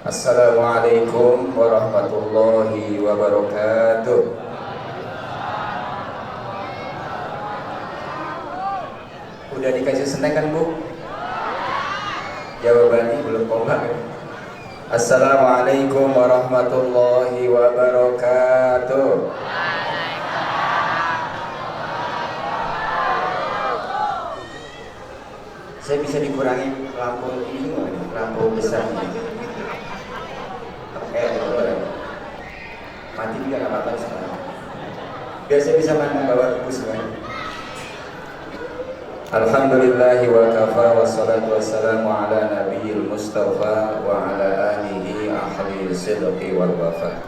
Assalamualaikum warahmatullahi wabarakatuh. Udah dikasih snack kan Bu? Jawabannya belum kompak ya? Assalamualaikum warahmatullahi wabarakatuh. Saya bisa dikurangi lampu ini nggak? Lampu besar nih. Mati juga nggak apa-apa sekarang. Biasa bisa mana bawa bus kan? Alhamdulillahi wa kafa wassalatu wassalamu ala nabiyil mustafa wa ala alihi ahli sidqi wal wafa.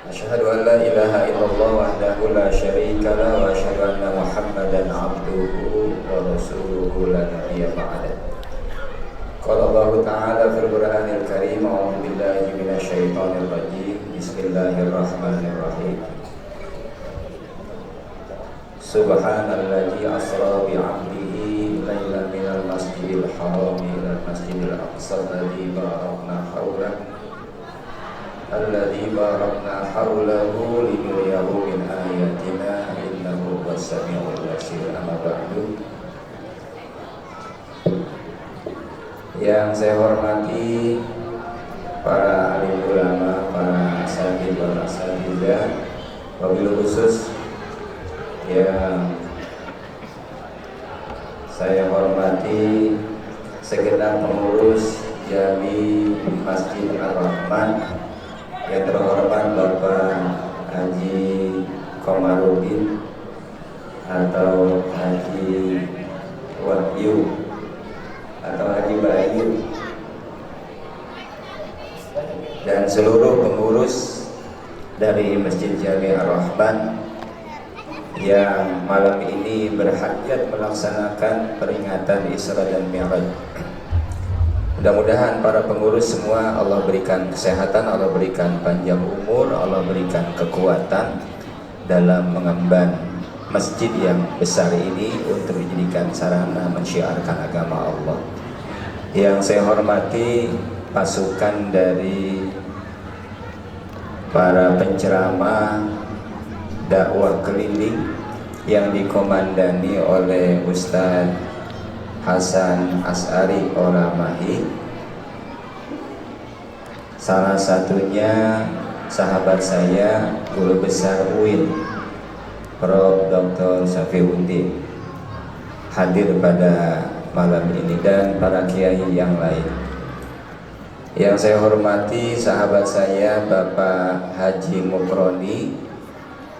Asyhadu an la ilaha illallah wahdahu la syarika la wa asyhadu anna Muhammadan abduhu wa rasuluhu la nabiyya ba'da. Qala Allah Ta'ala fil Qur'anil Karim, a'udzu billahi minasy syaithanir rajim. Bismillahirrahmanirrahim. Subhanalladzi asra bi 'abdihi lailan minal masjidil haram ilal masjidil aqsa alladzi barakna haulahu linuriyahu min ayatina innahu was-sami'ul basir. Amma ba'du. Yang saya hormati para alim ulama, para asatidz, para asatidzah, wabil khusus yang saya hormati segenap pengurus Jami Masjid Ar-Rahman, yang terhormat Bapak Haji Komarudin atau Haji Wahyu atau Haji Bayu, dan seluruh pengurus dari Masjid Jami Ar-Rahman yang malam ini berhajat melaksanakan peringatan Isra dan Mi'raj. Mudah-mudahan para pengurus semua Allah berikan kesehatan, Allah berikan panjang umur, Allah berikan kekuatan dalam mengemban masjid yang besar ini untuk dijadikan sarana mensyiarkan agama Allah. Yang saya hormati pasukan dari para penceramah dakwah keliling yang dikomandani oleh Ustadz Hasan As'ari Oramahi. Salah satunya sahabat saya, Guru Besar UIN Prof. Dr. Safiuddin hadir pada malam ini, dan para kiai yang lain. Yang saya hormati sahabat saya Bapak Haji Mukroni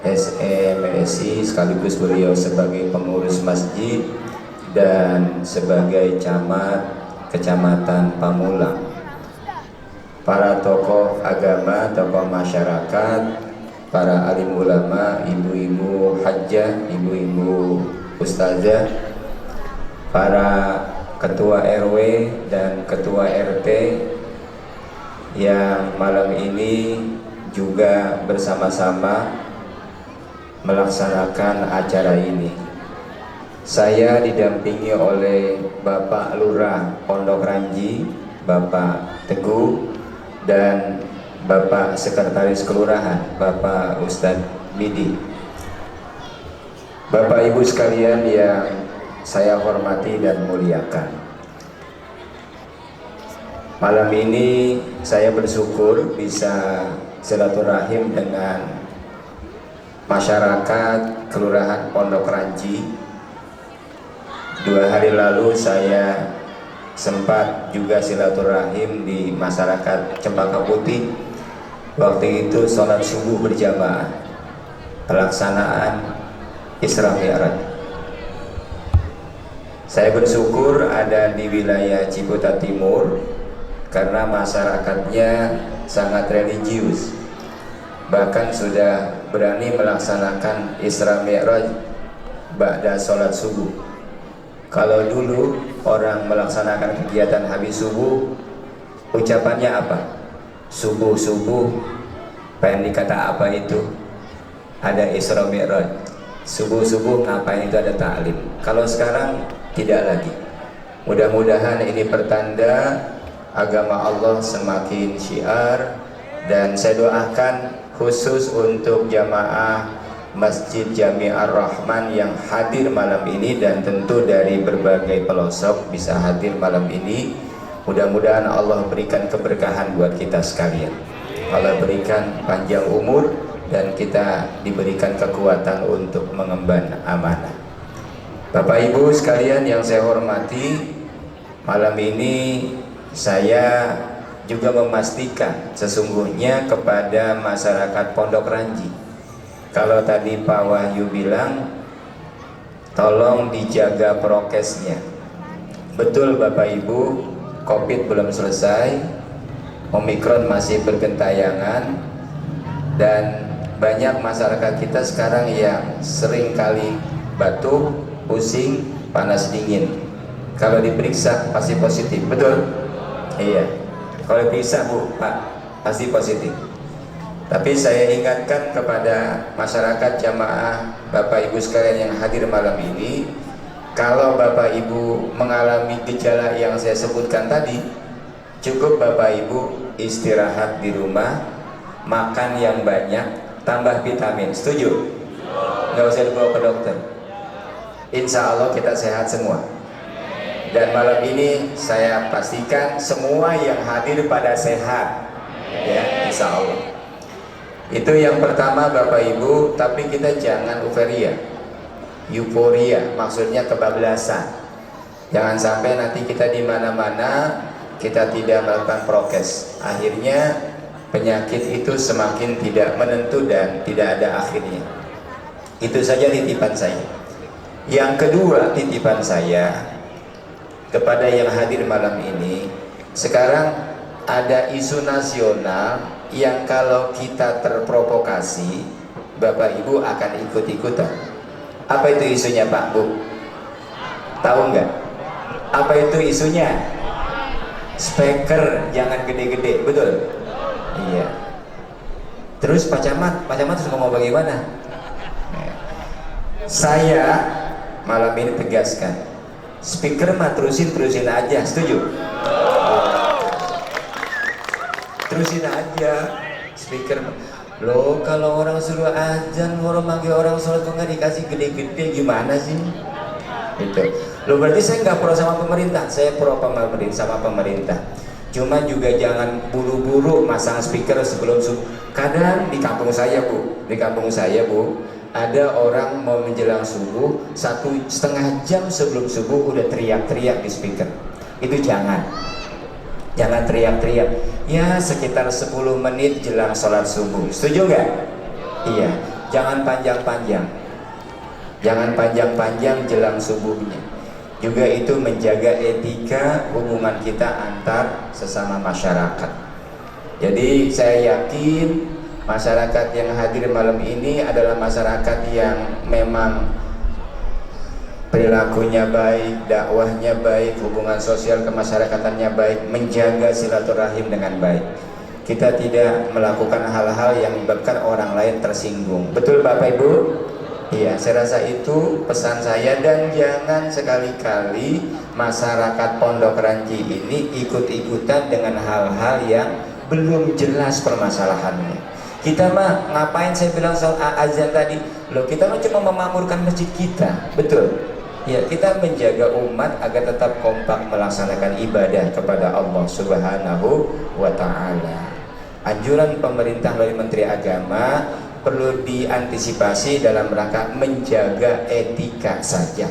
SMSI, sekaligus beliau sebagai pengurus masjid dan sebagai camat Kecamatan Pamulang. Para tokoh agama, tokoh masyarakat, para alim ulama, ibu-ibu hajjah, ibu-ibu ustazah, para ketua RW dan ketua RT yang malam ini juga bersama-sama melaksanakan acara ini. Saya didampingi oleh Bapak Lurah Pondok Ranji, Bapak Teguh, dan Bapak Sekretaris Kelurahan, Bapak Ustadz Midi. Bapak Ibu sekalian yang saya hormati dan muliakan, malam ini saya bersyukur bisa silaturahim dengan masyarakat Kelurahan Pondok Ranji. 2 hari lalu saya sempat juga silaturahim di masyarakat Cempaka Putih. Waktu itu sholat subuh berjamaah, pelaksanaan Isra Mi'raj. Saya bersyukur ada di wilayah Ciputat Timur karena masyarakatnya sangat religius, bahkan sudah berani melaksanakan Isra Mi'raj ba'da sholat subuh. Kalau dulu orang melaksanakan kegiatan habis subuh, ucapannya apa? Subuh-subuh, pengen dikata apa itu? Ada Isra Mi'raj. Subuh-subuh ngapain itu ada ta'lim. Kalau sekarang tidak lagi. Mudah-mudahan ini pertanda agama Allah semakin syiar, dan saya doakan khusus untuk jamaah Masjid Jami Ar-Rahman yang hadir malam ini dan tentu dari berbagai pelosok bisa hadir malam ini. Mudah-mudahan Allah berikan keberkahan buat kita sekalian. Allah berikan panjang umur dan kita diberikan kekuatan untuk mengemban amanah. Bapak Ibu sekalian yang saya hormati, malam ini saya juga memastikan sesungguhnya kepada masyarakat Pondok Ranji, kalau tadi Pak Wahyu bilang tolong dijaga prokesnya, betul Bapak Ibu, Covid belum selesai, Omikron masih bergentayangan, dan banyak masyarakat kita sekarang yang sering kali batuk, pusing, panas dingin. Kalau diperiksa pasti positif, betul? Iya. Kalau diperiksa Bu, Pak, pasti positif. Tapi saya ingatkan kepada masyarakat jamaah Bapak Ibu sekalian yang hadir malam ini, kalau Bapak Ibu mengalami gejala yang saya sebutkan tadi, cukup Bapak Ibu istirahat di rumah, makan yang banyak, tambah vitamin. Setuju? Nggak usah dibawa ke dokter. Insya Allah kita sehat semua. Dan malam ini saya pastikan semua yang hadir pada sehat, ya, insya Allah. Itu yang pertama Bapak Ibu. Tapi kita jangan euforia, maksudnya kebablasan. Jangan sampai nanti kita di mana-mana kita tidak melakukan prokes, akhirnya penyakit itu semakin tidak menentu dan tidak ada akhirnya. Itu saja titipan saya. Yang kedua titipan saya kepada yang hadir malam ini, sekarang ada isu nasional yang kalau kita terprovokasi, Bapak Ibu akan ikut-ikutan. Apa itu isunya Pak Bu? Tahu nggak? Apa itu isunya? Speaker jangan gede-gede, betul? Iya. Terus Pak Camat terus ngomong bagaimana? Saya malam ini tegaskan, speaker mah terusin aja, setuju? Terusin aja speaker. Loh, kalau orang suruh azan, orang manggil orang sholat kok nggak dikasih gede-gede, gimana sih? Gitu. Loh, berarti saya nggak pro sama pemerintah, saya pro sama pemerintah. Cuma juga jangan buru-buru masang speaker sebelum subuh. Kadang di kampung saya Bu, ada orang mau menjelang subuh 1,5 jam sebelum subuh udah teriak-teriak di speaker. Itu jangan teriak-teriak. Ya sekitar 10 menit jelang sholat subuh, setuju nggak? Iya. Jangan panjang-panjang jelang subuhnya. Juga itu menjaga etika hubungan kita antar sesama masyarakat. Jadi saya yakin masyarakat yang hadir malam ini adalah masyarakat yang memang perilakunya baik, dakwahnya baik, hubungan sosial kemasyarakatannya baik, menjaga silaturahim dengan baik. Kita tidak melakukan hal-hal yang menyebabkan orang lain tersinggung. Betul Bapak Ibu? Iya, saya rasa itu pesan saya. Dan jangan sekali-kali masyarakat Pondok Ranji ini ikut-ikutan dengan hal-hal yang belum jelas permasalahannya. Kita mah ngapain saya bilang soal azan tadi? Loh, kita mah cuma memakmurkan masjid kita, betul? Ya, kita menjaga umat agar tetap kompak melaksanakan ibadah kepada Allah Subhanahu wa Ta'ala. Anjuran pemerintah melalui Menteri Agama perlu diantisipasi dalam rangka menjaga etika saja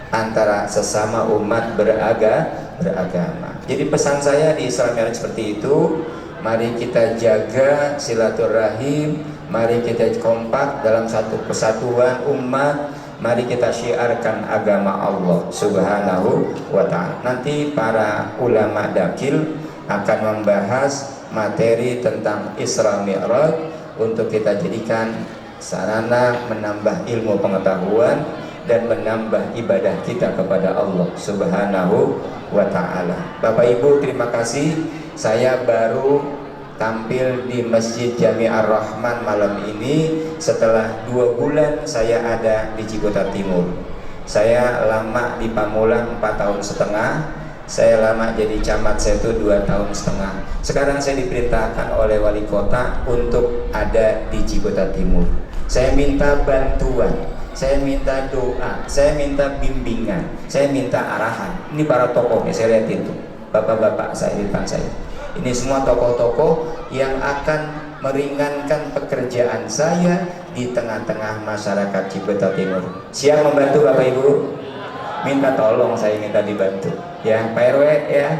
antara sesama umat beragama. Jadi pesan saya di Isra Mi'raj seperti itu. Mari kita jaga silaturahim, mari kita kompak dalam satu kesatuan umat. Mari kita syiarkan agama Allah Subhanahu wa Ta'ala. Nanti para ulama dakil akan membahas materi tentang Isra Mi'raj untuk kita jadikan sarana menambah ilmu pengetahuan dan menambah ibadah kita kepada Allah Subhanahu wa Ta'ala. Bapak Ibu, terima kasih. Saya baru tampil di Masjid Jami Ar-Rahman malam ini setelah 2 bulan saya ada di Ciputat Timur. Saya lama di Pamulang 4,5 tahun. Saya lama jadi camat, saya itu 2 tahun setengah. Sekarang saya diperintahkan oleh wali kota untuk ada di Ciputat Timur. Saya minta bantuan, saya minta doa, saya minta bimbingan, saya minta arahan. Ini para tokoh yang saya lihatin tuh, bapak-bapak saya di depan saya. Ini semua tokoh-tokoh yang akan meringankan pekerjaan saya di tengah-tengah masyarakat Ciputat Timur. Siap membantu Bapak Ibu? Minta tolong, saya minta dibantu ya Pak RW ya.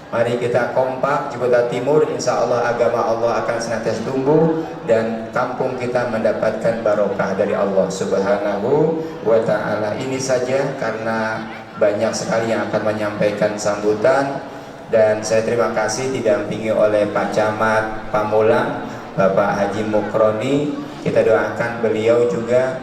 Mari kita kompak Ciputat Timur, insya Allah agama Allah akan senantiasa tumbuh dan kampung kita mendapatkan barokah dari Allah Subhanahu wa ta'ala. Ini saja karena banyak sekali yang akan menyampaikan sambutan, dan saya terima kasih didampingi oleh Pak Camat Pamulang, Bapak Haji Mukroni. Kita doakan beliau juga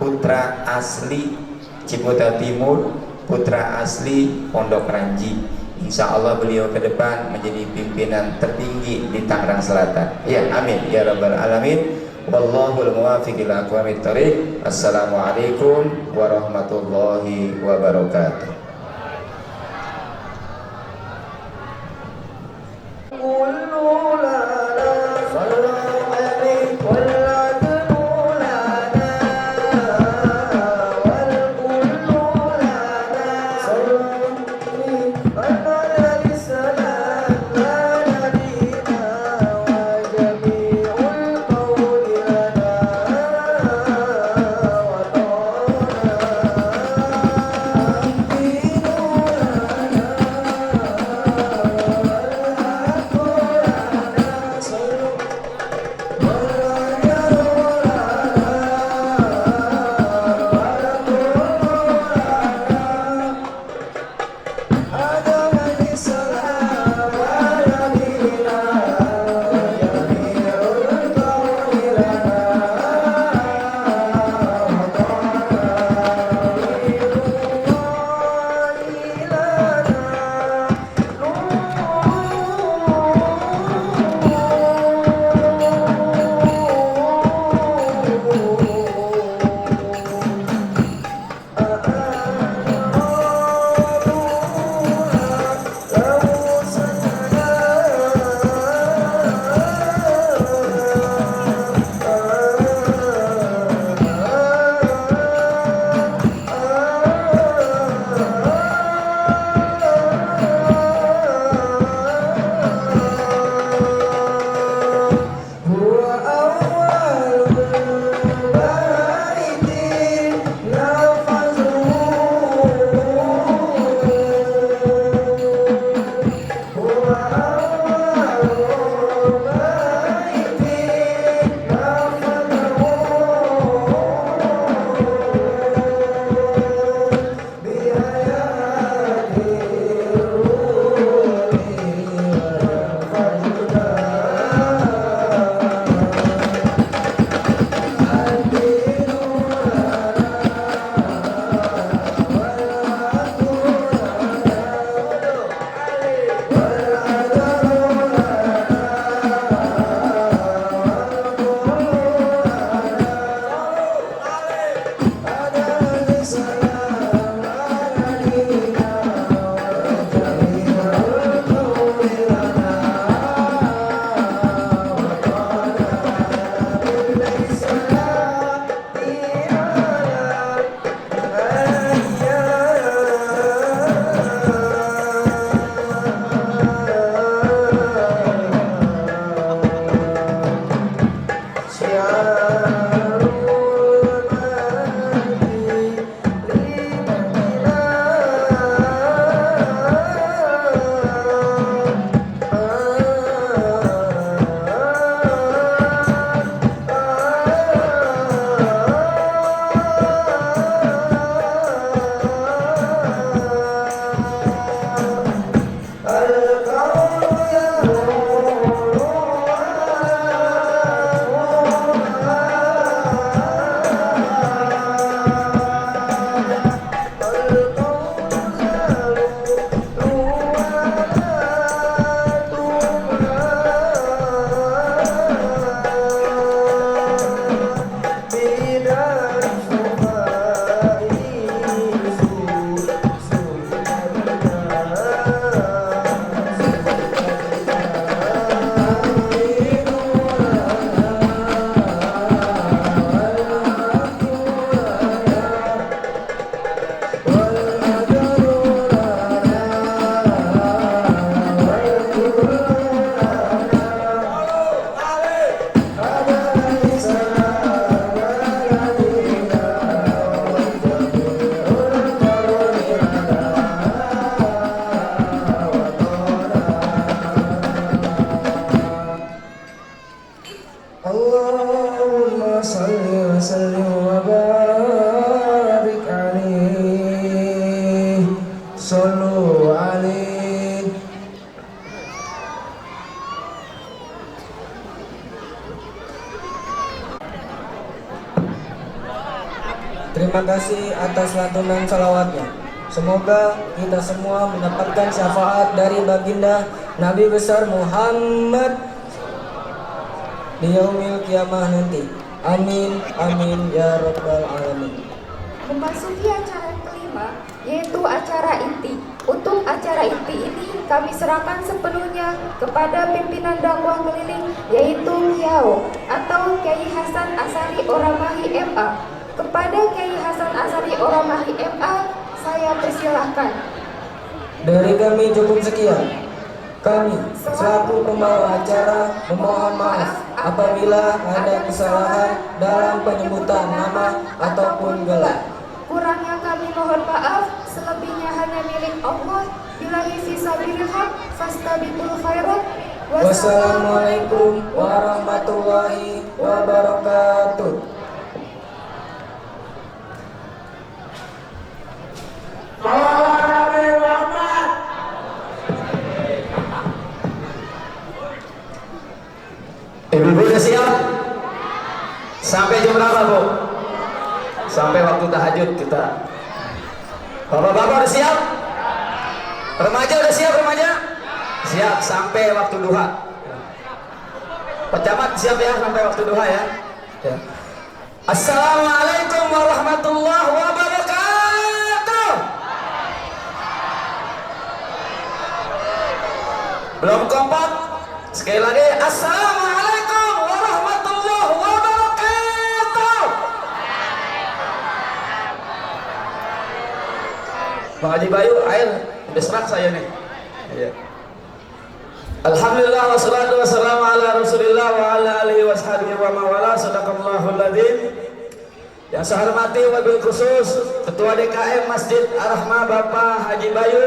putra asli Ciputat Timur, putra asli Pondok Ranji. Insya Allah beliau ke depan menjadi pimpinan tertinggi di Tangerang Selatan. Ya, amin ya rabbal alamin. Wallahul muwaffiq ila aqwamit thoriq. Assalamualaikum warahmatullahi wabarakatuh. Sallu alaihi. Terima kasih atas lantunan salawatnya. Semoga kita semua mendapatkan syafaat dari baginda Nabi besar Muhammad di yaumil kiamah nanti. Amin, amin, ya rabbal alamin. Memasuki acara kelima, yaitu acara inti. Untuk acara inti ini kami serahkan sepenuhnya kepada pimpinan dakwah keliling, yaitu Kiao atau Kiai Hasan Asari Oramahi MA. Kepada Kiai Hasan Asari Oramahi MA, saya persilahkan. Dari kami cukup sekian. Kami selaku pembawa acara memohon maaf apabila ada kesalahan dalam penyebutan nama ataupun gelar. Kurangnya kami mohon maaf, selebihnya hanya milik Allah. Billahi fisabilil haq, fastabiqul khairat. Wassalamualaikum warahmatullahi wabarakatuh. Ibu-ibu udah siap? Sampai jam berapa, Bu? Sampai waktu tahajud kita. Bapak-bapak udah siap? Remaja udah siap, remaja? Siap sampai waktu duha. Pejabat siap ya sampai waktu duha ya? Ya. Assalamualaikum warahmatullahi wabarakatuh. Belum kompak? Sekali lagi, assalamualaikum warahmatullahi wabarakatuh. Bang Haji Bayu, air udah serak saya nih. Ya. Alhamdulillah wassalatu wassalamu ala Rasulillah wa ala alihi washabihi wa mawala. Sadaqallahul ladzim. Yang saya hormati wabil khusus Ketua DKM Masjid Ar-Rahmah Bapak Haji Bayu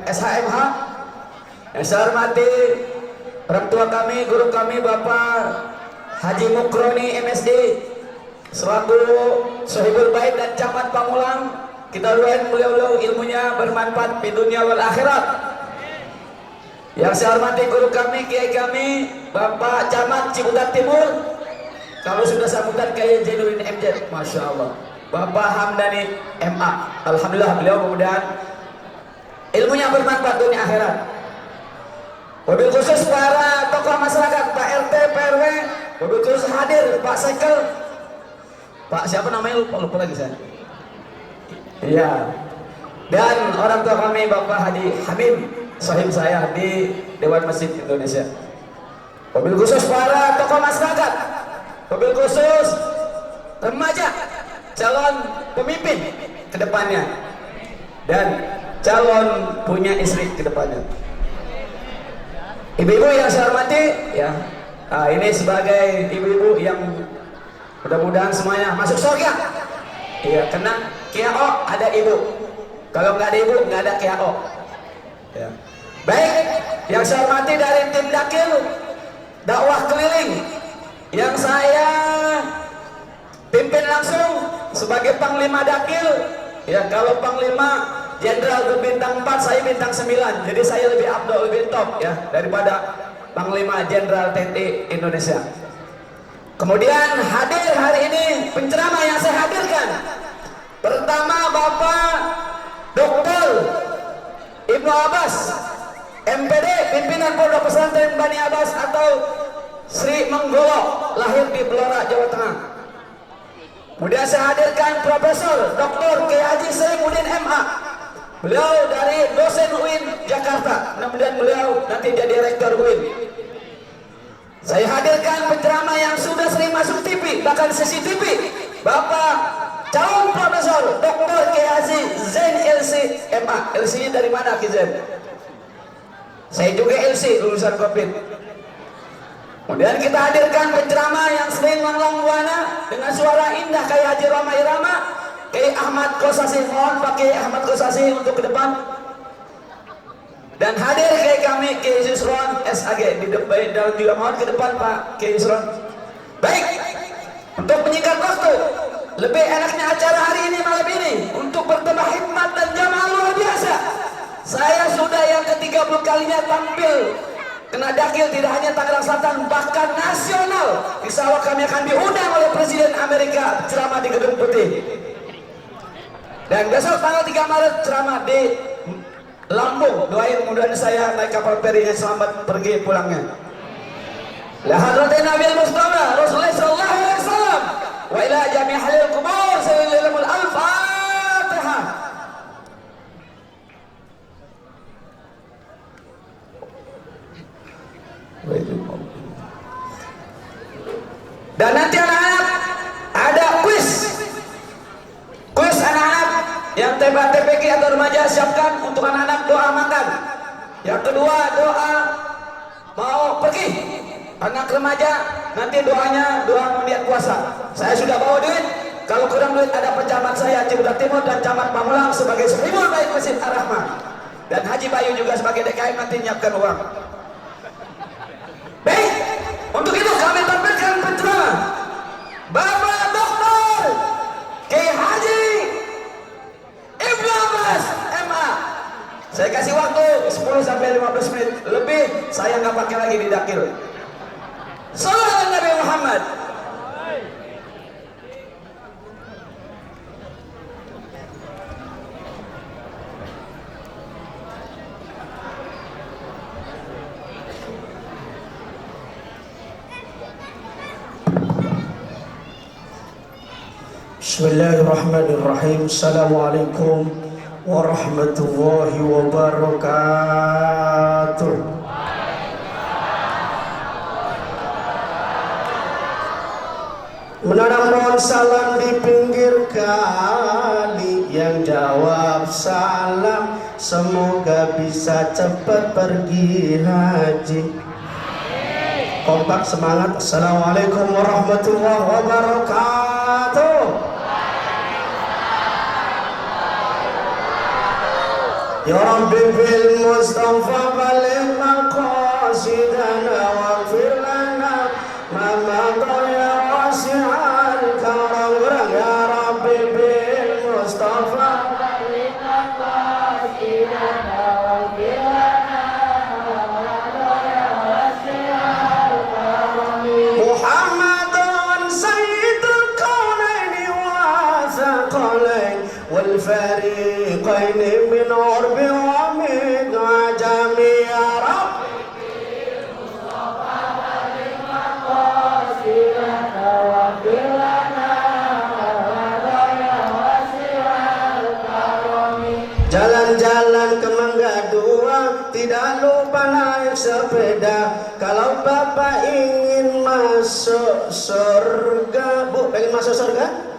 SHMH. Yang saya hormati orang tua kami, guru kami Bapak Haji Mukroni MSD selaku Sohibul Bait dan Camat Pamulang. Kita doain beliau-beliau ilmunya bermanfaat di dunia wal akhirat. Yang saya hormati guru kami, kiai kami Bapak Camat Ciputat Timur. Kalau sudah sambutan Kiai Zainuddin MZ, Masya Allah. Bapak Hamdani MA, Alhamdulillah beliau mudah-mudahan ilmunya bermanfaat dunia akhirat. Wabil khusus para tokoh masyarakat, Pak RT, Pak RW, wabil khusus hadir Pak Sekel, Pak siapa namanya lupa lagi saya. Iya. Dan orang tua kami Bapak Haji Hamid, sahib saya di Dewan Masjid Indonesia. Wabil khusus para tokoh masyarakat, wabil khusus remaja, calon pemimpin ke depannya, dan calon punya istri ke depannya. Ibu-ibu yang saya hormati, ya, ini sebagai ibu-ibu yang mudah-mudahan semuanya masuk surga. Iya, karena KIAO ada ibu. Kalau nggak ada ibu, nggak ada KIAO. Ya. Baik, yang saya hormati dari tim Dakil dakwah keliling, yang saya pimpin langsung sebagai Panglima Dakil. Ya, kalau Panglima Jenderal berbintang 4, saya bintang 9. Jadi saya lebih abdol, lebih top ya daripada Panglima Jenderal TNI Indonesia. Kemudian hadir hari ini penceramah yang saya hadirkan. Pertama Bapak Dr. Ibnu Abbas, MPD, pimpinan Pondok Pesantren Bani Abbas atau Sri Menggolo, lahir di Blora, Jawa Tengah. Kemudian saya hadirkan Profesor Dr. Kiai Haji Saifuddin MA. Beliau dari dosen UIN Jakarta. Mudah-mudahan beliau nanti jadi rektor UIN. Saya hadirkan penceramah yang sudah sering masuk TV, bahkan CCTV, Bapak calon Profesor Dr. Kiai Haji Zain LC MA. LC-nya dari mana Ki Zain? Saya juga LC, lulusan Covid. Kemudian kita hadirkan penceramah yang sering melanglang buana dengan suara indah kayak Haji Rama Irama, Kiai Ahmad Kosasi. Mohon Pak Kiai Ahmad Kosasi untuk ke depan. Dan hadir Kiai kami Kiai Yusron SAG di depan, dan juga mohon ke depan Pak Kiai Yusron. Baik, untuk menyingkat waktu, lebih enaknya acara hari ini malam ini untuk bertambah hikmat dan jamaah ke-30 kalinya tampil kena dakil tidak hanya Tangerang Selatan bahkan nasional. Insya Allah kami akan diundang oleh Presiden Amerika ceramah di Gedung Putih. Dan besok tanggal 3 Maret ceramah di Lampung. Doain mudah-mudahan saya naik kapal ferinya selamat pergi pulangnya. La hadratin Nabi Mustafa Rasulullah sallallahu alaihi wasallam wa ila jami' halil kubur sallallahu al-Fatihah. Dan nanti anak-anak ada kuis anak-anak yang TPK atau remaja siapkan untuk anak-anak doa makan. Yang kedua doa mau pergi. Anak remaja nanti doanya doa niat puasa. Saya sudah bawa duit. Kalau kurang duit ada pencamat saya Cibudak Timur dan camat Pamulang sebagai sahibul baik Masjid Ar-Rahmah. Dan Haji Bayu juga sebagai DKM nanti nyiapkan uang. Baik, untuk itu kami tampilkan penceramah Bapak Dr. Kiai Haji Ibnu Abbas MA. Saya kasih waktu 10 sampai 15 menit lebih, saya nggak pakai lagi di dakil. Sallallahu Nabi Muhammad. Bismillahirrahmanirrahim. Assalamualaikum warahmatullahi wabarakatuh. Menanam pohon salam di pinggir kali, yang jawab salam semoga bisa cepat pergi haji. Kompak semangat. Assalamualaikum warahmatullahi wabarakatuh. Ya Rabbi bil Mustafa baligh maqasidana waghfir lana ma madaya wasi'al karam. Ya Rabbi bil Mustafa baligh maqasidana waghfir lana ma madaya wasi'al karam. Muhammadun sayyidul kaunaini wa thaqalain wal fariqaini min urbi wa min ajami. Ya Rabbi bil Mustafa baligh maqasidana waghfir lana ma madaya wasi'al karam. Jalan-jalan ke Mangga Dua, tidak lupa naik sepeda. Kalau Bapak ingin masuk surga, Bu, pengen masuk surga?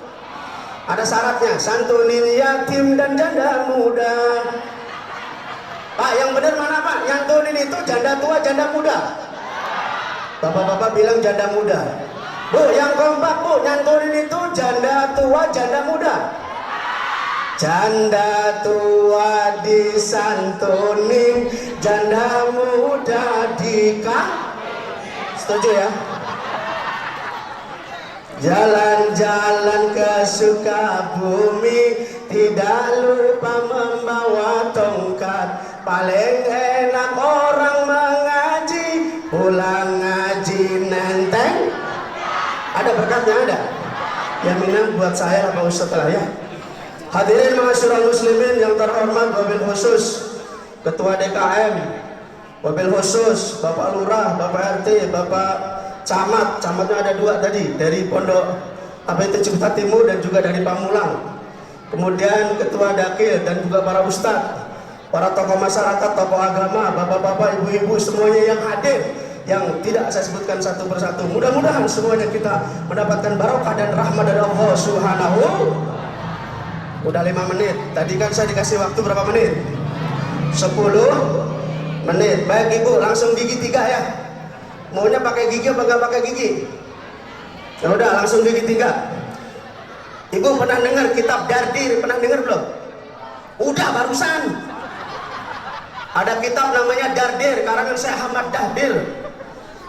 Ada syaratnya, santunin yatim dan janda muda. Pak, yang benar mana Pak? Nyantunin itu janda tua, janda muda. Bapak-bapak bilang janda muda. Bu, yang kompak Bu, nyantunin itu janda tua, janda muda. Janda tua disantunin, janda muda dikah. Setuju ya? Jalan-jalan ke Sukabumi, tidak lupa membawa tongkat. Paling enak orang mengaji, pulang ngaji nenteng. Ada berkatnya ada. Jaminan buat saya Pak Ustadz lah ya. Hadirin ma'asyiral muslimin yang terhormat, wabil khusus Ketua DKM, wabil khusus Bapak Lurah, Bapak RT, Bapak Camatnya ada 2 tadi, dari Pondok Cibudak Timur dan juga dari Pamulang. Kemudian Ketua Dakil dan juga para ustadz, para tokoh masyarakat, tokoh agama, bapak-bapak, ibu-ibu, semuanya yang hadir, yang tidak saya sebutkan satu persatu. Mudah-mudahan semuanya kita mendapatkan barokah dan rahmat dari Allah Subhanahu. Udah 5 menit. Tadi kan saya dikasih waktu berapa menit? 10 menit. Baik Ibu, langsung gigi 3 ya. Maunya pakai gigi apa nggak pakai gigi? Ya udah, langsung gigi 3. Ibu pernah dengar kitab Dardir? Pernah dengar belum? Udah barusan. Ada kitab namanya Dardir, karangan Syekh Ahmad Dahdir.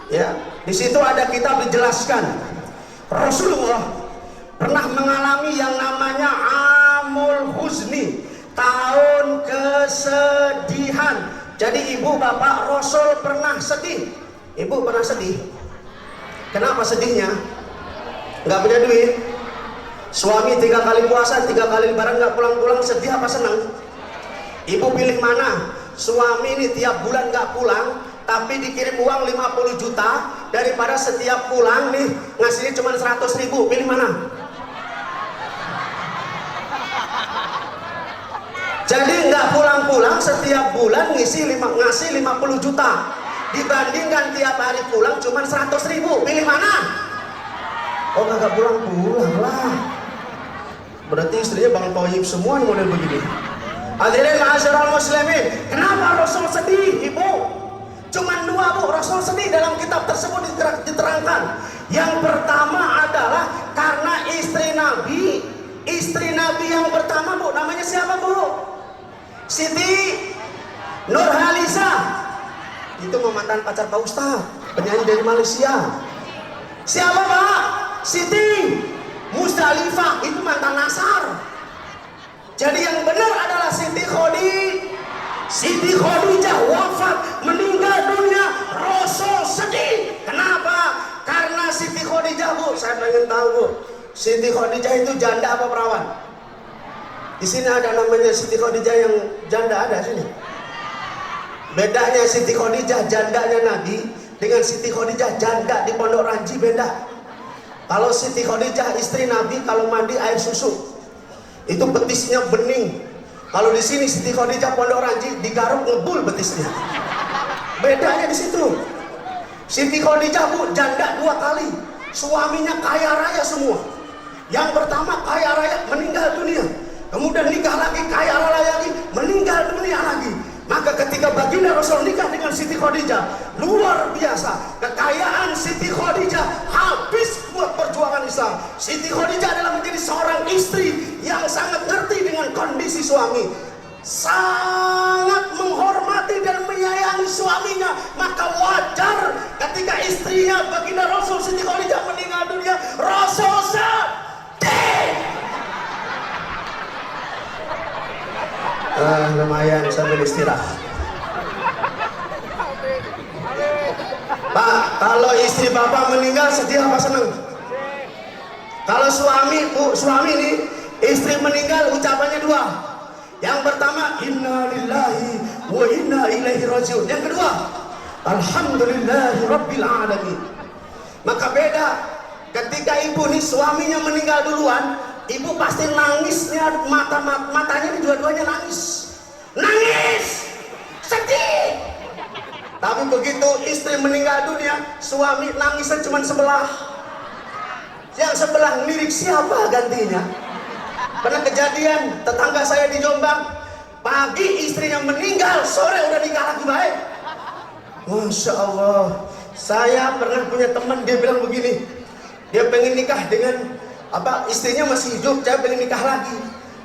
Ya, di situ ada kitab dijelaskan. Rasulullah pernah mengalami yang namanya Amul Huzni, tahun kesedihan. Jadi ibu, bapak, Rasul pernah sedih. Ibu pernah sedih. Kenapa sedihnya? Nggak punya duit. Suami 3 kali puasa, 3 kali lebaran nggak pulang-pulang, sedih apa senang? Ibu pilih mana? Suami ini tiap bulan nggak pulang, tapi dikirim uang 50 juta, daripada setiap pulang nih ngasihnya cuma 100.000. Pilih mana? Jadi nggak pulang-pulang, setiap bulan ngasih 50 juta, dibandingkan tiap hari pulang cuma 100.000. Pilih mana? Oh, nggak pulang-pulang lah. Berarti istrinya Bang Toyib semua model begini. Hadirin ma'asyiral muslimin, kenapa Rasul sedih, Ibu? Cuman 2, Bu, Rasul sedih dalam kitab tersebut diterangkan. Yang pertama adalah karena istri Nabi yang pertama, Bu, namanya siapa, Bu? Siti Nurhaliza. Itu mantan pacar Pak Ustadz, penyanyi dari Malaysia. Siapa, Pak? Siti Musdalifah, itu mantan Nasar. Jadi yang benar adalah Siti Khadijah wafat, meninggal dunia. Rasul sedih. Kenapa? Karena Siti Khadijah, Bu, saya pengen tahu, Bu, Siti Khadijah itu janda apa perawan? Di sini ada namanya Siti Khadijah yang janda, ada sini. Bedanya Siti Khadijah jandanya Nabi dengan Siti Khadijah janda di Pondok Ranji beda. Kalau Siti Khadijah istri Nabi, kalau mandi air susu itu betisnya bening. Kalau di sini Siti Khadijah Pondok Ranji digaruk ngebul betisnya. Bedanya di situ. Siti Khadijah, Bu, janda 2 kali. Suaminya kaya raya semua. Yang pertama kaya raya, meninggal dunia. Kemudian nikah lagi, kaya raya lagi, meninggal dunia lagi. Maka ketika baginda Rasul nikah dengan Siti Khadijah, luar biasa. Kekayaan Siti Khadijah habis buat perjuangan Islam. Siti Khadijah adalah menjadi seorang istri yang sangat ngerti dengan kondisi suami, sangat menghormati dan menyayangi suaminya. Maka wajar ketika istrinya baginda Rasul Siti Khadijah meninggal dunia, Rasul sedih. Lumayan sambil istirahat. Pak, kalau istri Bapak meninggal sedih apa senang? Kalau suami, Bu, suami nih, istri meninggal ucapannya 2. Yang pertama, inna lillahi wa inna ilaihi rajiun. Yang kedua, alhamdulillahi rabbil alamin. Maka beda ketika ibu nih suaminya meninggal duluan, ibu pasti nangisnya, matanya dua-duanya nangis, sedih. Tapi begitu istri meninggal dunia, suami nangisnya cuma sebelah. Yang sebelah lirik siapa gantinya? Pernah kejadian tetangga saya di Jombang, pagi istrinya meninggal, sore udah nikah lagi, baik. Masya Allah. Saya pernah punya teman, dia bilang begini, dia pengen nikah dengan istrinya masih hidup, saya pengen nikah lagi.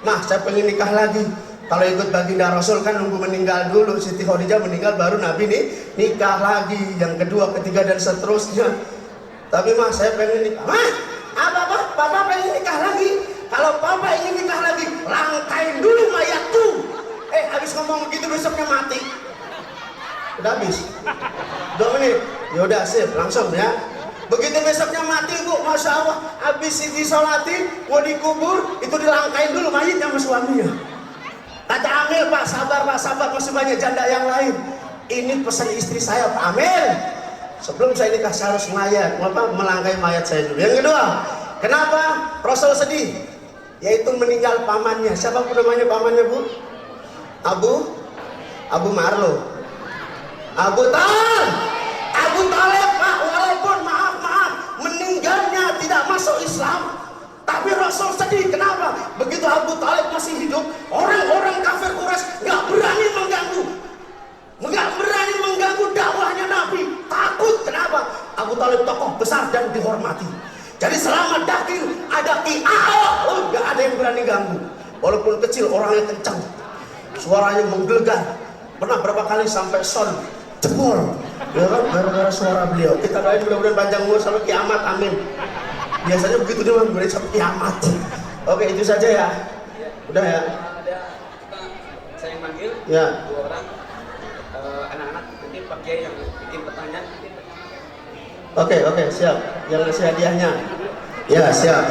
Nah, saya pengen nikah lagi. Kalau ikut baginda Rasul kan nunggu meninggal dulu. Siti Khadijah meninggal baru Nabi nih nikah lagi, yang kedua, ketiga dan seterusnya. Tapi Mas, saya pengen nikah. Mas, Papa pengen nikah lagi. Kalau Papa ingin nikah lagi, langkain dulu mayatku. Habis ngomong begitu besoknya mati. Udah habis 2 menit. Yaudah sip, langsung ya. Begitu besoknya mati, Bu, Masya Allah, habis disolatin, mau dikubur, itu dilangkain dulu mayitnya sama suaminya. Kata Amil, Pak, sabar, masih banyak janda yang lain. Ini pesan istri saya, Pak Amil. Sebelum saya nikah, saya harus melangkai mayat saya dulu. Yang kedua, kenapa Rasul sedih? Yaitu meninggal pamannya. Siapa pun namanya pamannya, Bu? Abu Marlo. Abu Talib, Pak, walaupun maaf, meninggalnya tidak masuk Islam, tapi Rasul sedih. Kenapa? Begitu Abu Talib masih hidup, orang-orang kafir Quraisy nggak berani mengganggu dakwahnya Nabi. Takut. Kenapa? Abu Talib tokoh besar dan dihormati. Jadi selama dakil ada ki'a'ah, nggak ada yang berani ganggu. Walaupun kecil, orangnya kencang, suaranya menggelegar. Pernah berapa kali sampai son jebol, ya kan, gara-gara suara beliau. Kita doain mudah-mudahan panjang umur sampai kiamat, amin. Biasanya begitu dia berani sampai kiamat. Oke, itu saja ya. Udah ya. Ada saya yang manggil ya. 2 orang. Pak Kiai yang bikin pertanyaan. Oke, siap. Yang ngasih hadiahnya. Ya, siap.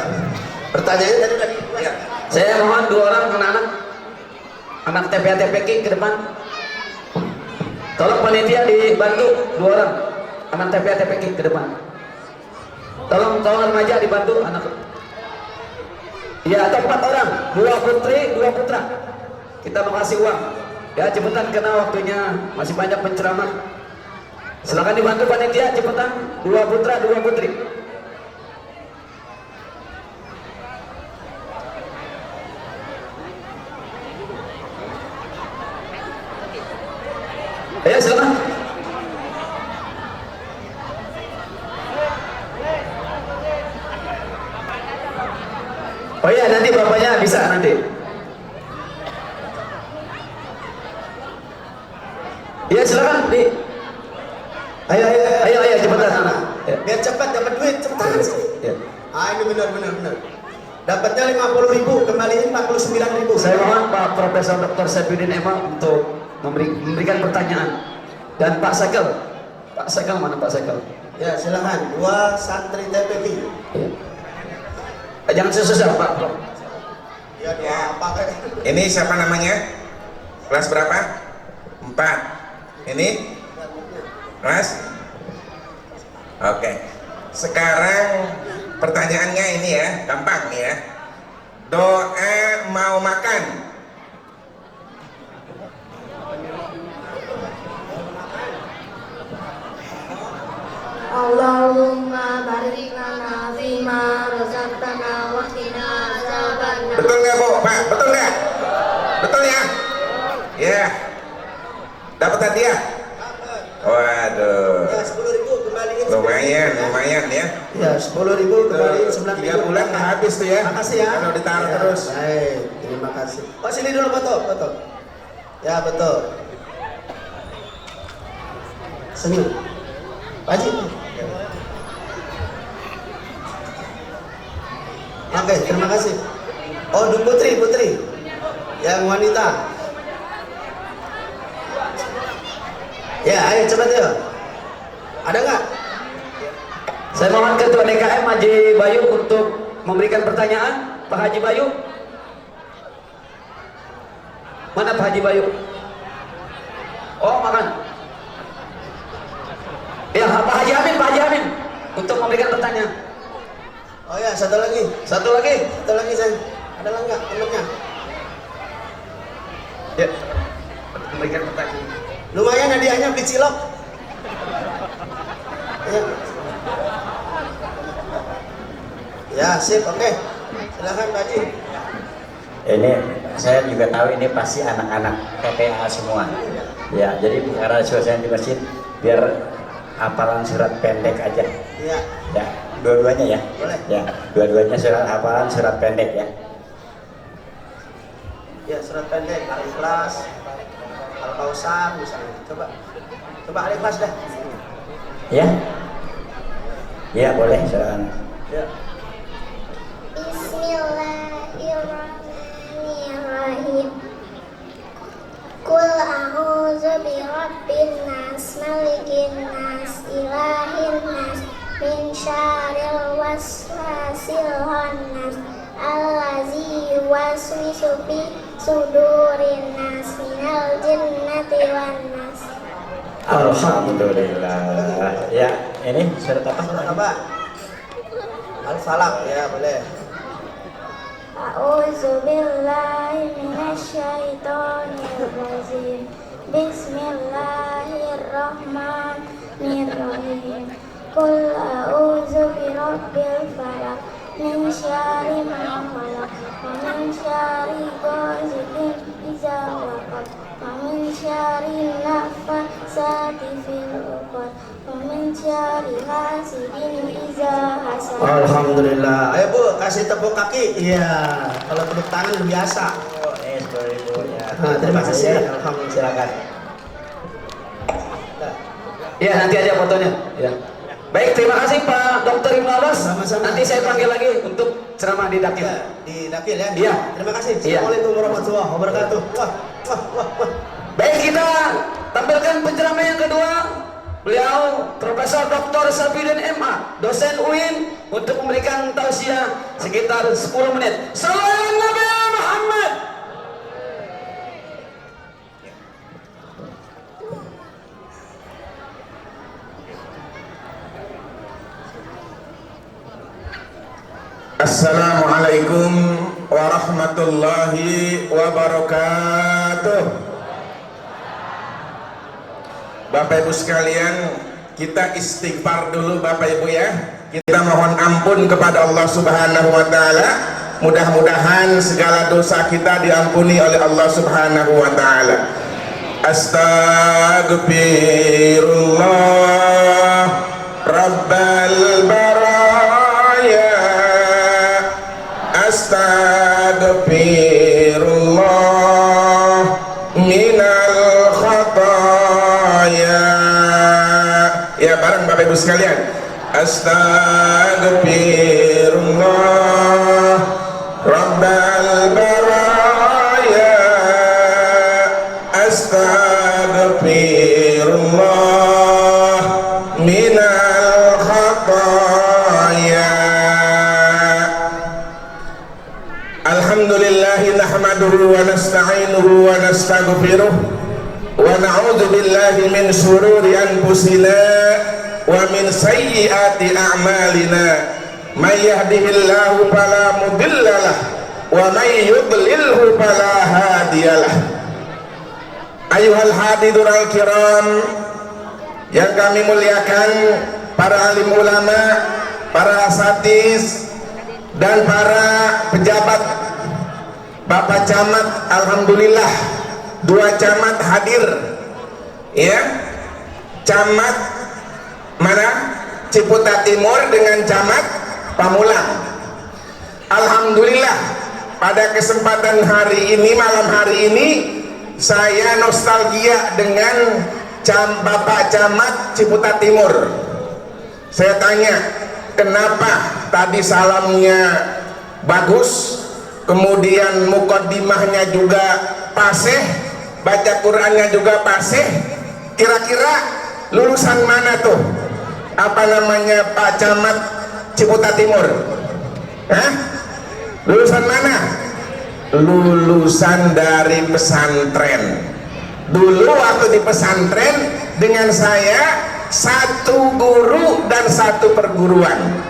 Pertanyaannya tadi. Ya. Saya mohon 2 orang anak TPA-TPK ke depan. Tolong panitia dibantu 2 orang anak TPA-TPK ke depan. Tolong remaja dibantu anak. Ya, atau 4 orang, 2 putri, 2 putra. Kita mau kasih uang. Ya, cepetan karena waktunya masih banyak penceramah. Silakan dibantu panitia, cepetan. 2 putra, 2 putri. Ayo silakan. Oh iya, nanti bapaknya bisa nanti. Iya silakan di. Ayo cepetan sana. Biar cepat dapat duit, cepetan sih. Ya. Ini benar. Dapatnya 50.000, kembaliin 49.000. Saya mohon Pak Profesor Dr. Saipudin Ema untuk memberikan pertanyaan. Dan Pak Sekel mana Pak Sekel? Ya, silakan. 2 santri TPP. Ya. Jangan susah Pak Prof. Ya, 2 apa? Ini siapa namanya? Kelas berapa? 4. Ini? Kelas? Oke. Sekarang pertanyaannya ini ya, gampang nih ya. Doa mau makan. Allahumma barik lana fima razaqtana wa qina azabannar. Betul nggak Bu? Pak, betul nggak? Betul ya? Ya. Dapat hadiah? Waduh. Ya, 10.000 kembaliin. Lumayan ya. Ya, 10.000 kembaliin 9.000. 3 bulan nggak habis tuh ya. Makasih ya. Kalau ditaruh Ya, terus. Baik, terima kasih. Oh, sini dulu foto. Ya, betul. Senyum. Pak Haji. Oke, terima kasih. Oh, Putri. Yang wanita. Ya, ayo cepat yuk. Ada nggak? Saya mohon Ketua DKM Haji Bayu untuk memberikan pertanyaan. Pak Haji Bayu. Mana Pak Haji Bayu? Oh, makan. Ya, Pak Haji Amin untuk memberikan pertanyaan. Oh ya, satu lagi saya. Ada nggak temennya? Ya, memberikan pertanyaan. Lumayan hadiahnya beli cilok. Ya, sip, oke. Silakan Pak Haji. Ini saya juga tahu ini pasti anak-anak TPA semua. Ya, jadi karena suasana di masjid biar hafalan surat pendek aja. Iya. Ya, dua-duanya ya. Boleh. Ya, dua-duanya hafalan surat pendek ya. Ya, surat pendek, Al-Ikhlas, Al-Kausar misalnya. Coba Al-Ikhlas dah. Ya. Ya, boleh silakan. Ya. Bismillahirrahmanirrahim. Qul a'udzu birabbin nas, malikin nas, ilahin nas, min syarril waswasil khannas, allazi yuwaswisu fi sudurin nas, minal jinnati wan nas. Alhamdulillah. Ya, ini surat apa? Surat apa? Al-Falaq, ya boleh. A'udzu billahi minasyaitonir rajim. Bismillahirrahmanirrahim. Qul a'udzu birabbil falaq, min syarri ma khalaq, wa min syarri ghasiqin idza waqab, wa min syarri naffasati fil 'uqad, wa min syarri hasidin idza hasad. Alhamdulillah. Ayo Bu, kasih tepuk kaki. Iya. Kalau tepuk tangan biasa. Oh, 10.000 ya. Terima kasih. Alhamdulillah. Silakan. Ya, nanti aja fotonya. Ya. Baik, terima kasih Pak Dr. Ibnu Abbas. Sama-sama. Nanti saya panggil lagi untuk ceramah di Dakil. Ya, di Dakil ya. Iya. Terima kasih. Iya. Assalamualaikum warahmatullahi wabarakatuh. Wah. Baik, kita tampilkan persilakan penceramah yang kedua. Beliau Profesor Dr. Safidin MA, dosen UIN, untuk memberikan tausiah sekitar 10 menit. Sallallahu Nabi Muhammad. Assalamualaikum warahmatullahi wabarakatuh. Bapak Ibu sekalian, kita istighfar dulu Bapak Ibu ya. Kita mohon ampun kepada Allah Subhanahu wa taala. Mudah-mudahan segala dosa kita diampuni oleh Allah Subhanahu wa taala. Astagfirullah Rabbal baraya. Astagfirullah minal khataya. Ya, bareng Bapak Ibu sekalian. Astagfirullah Rabbal baraya. Astagfirullah minal khataya. Alhamdulillahi nahmaduhu wa nasta'inuhu wa nastaghfiruh wa na'udzu billahi min shururi anfusina wa min sayyiati a'malina. May yahdihillahu fala mudhillalah wa may yudlilhu fala hadiyalah. Ayuhal hadirin al-kiram yang kami muliakan, para alim ulama, para asatidz dan para pejabat, Bapak Camat, alhamdulillah 2 camat hadir ya. Camat mana? Ciputat Timur dengan camat Pamulang. Alhamdulillah pada kesempatan hari ini, malam hari ini, saya nostalgia dengan Bapak Camat Ciputat Timur. Saya tanya, kenapa tadi salamnya bagus, kemudian mukaddimahnya juga fasih, baca Qur'annya juga fasih. Kira-kira lulusan mana tuh? Apa namanya Pak Camat Ciputat Timur? Hah? Lulusan mana? Lulusan dari pesantren. Dulu waktu di pesantren dengan saya 1 guru dan 1 perguruan.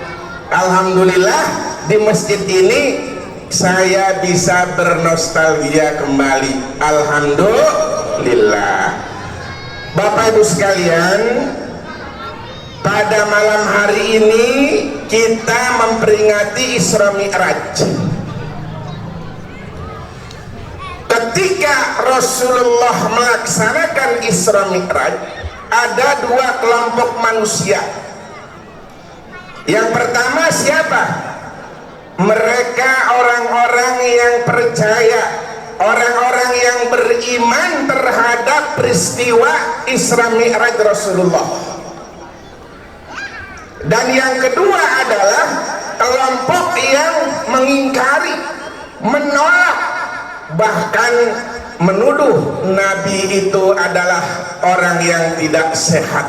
Alhamdulillah di masjid ini saya bisa bernostalgia kembali. Alhamdulillah. Bapak Ibu sekalian, pada malam hari ini kita memperingati Isra Mi'raj. Ketika Rasulullah melaksanakan Isra Mi'raj, ada 2 kelompok manusia. Yang pertama siapa? Mereka orang-orang yang percaya, orang-orang yang beriman terhadap peristiwa Isra Mi'raj Rasulullah. Dan yang kedua adalah kelompok yang mengingkari, menolak, bahkan menuduh Nabi itu adalah orang yang tidak sehat.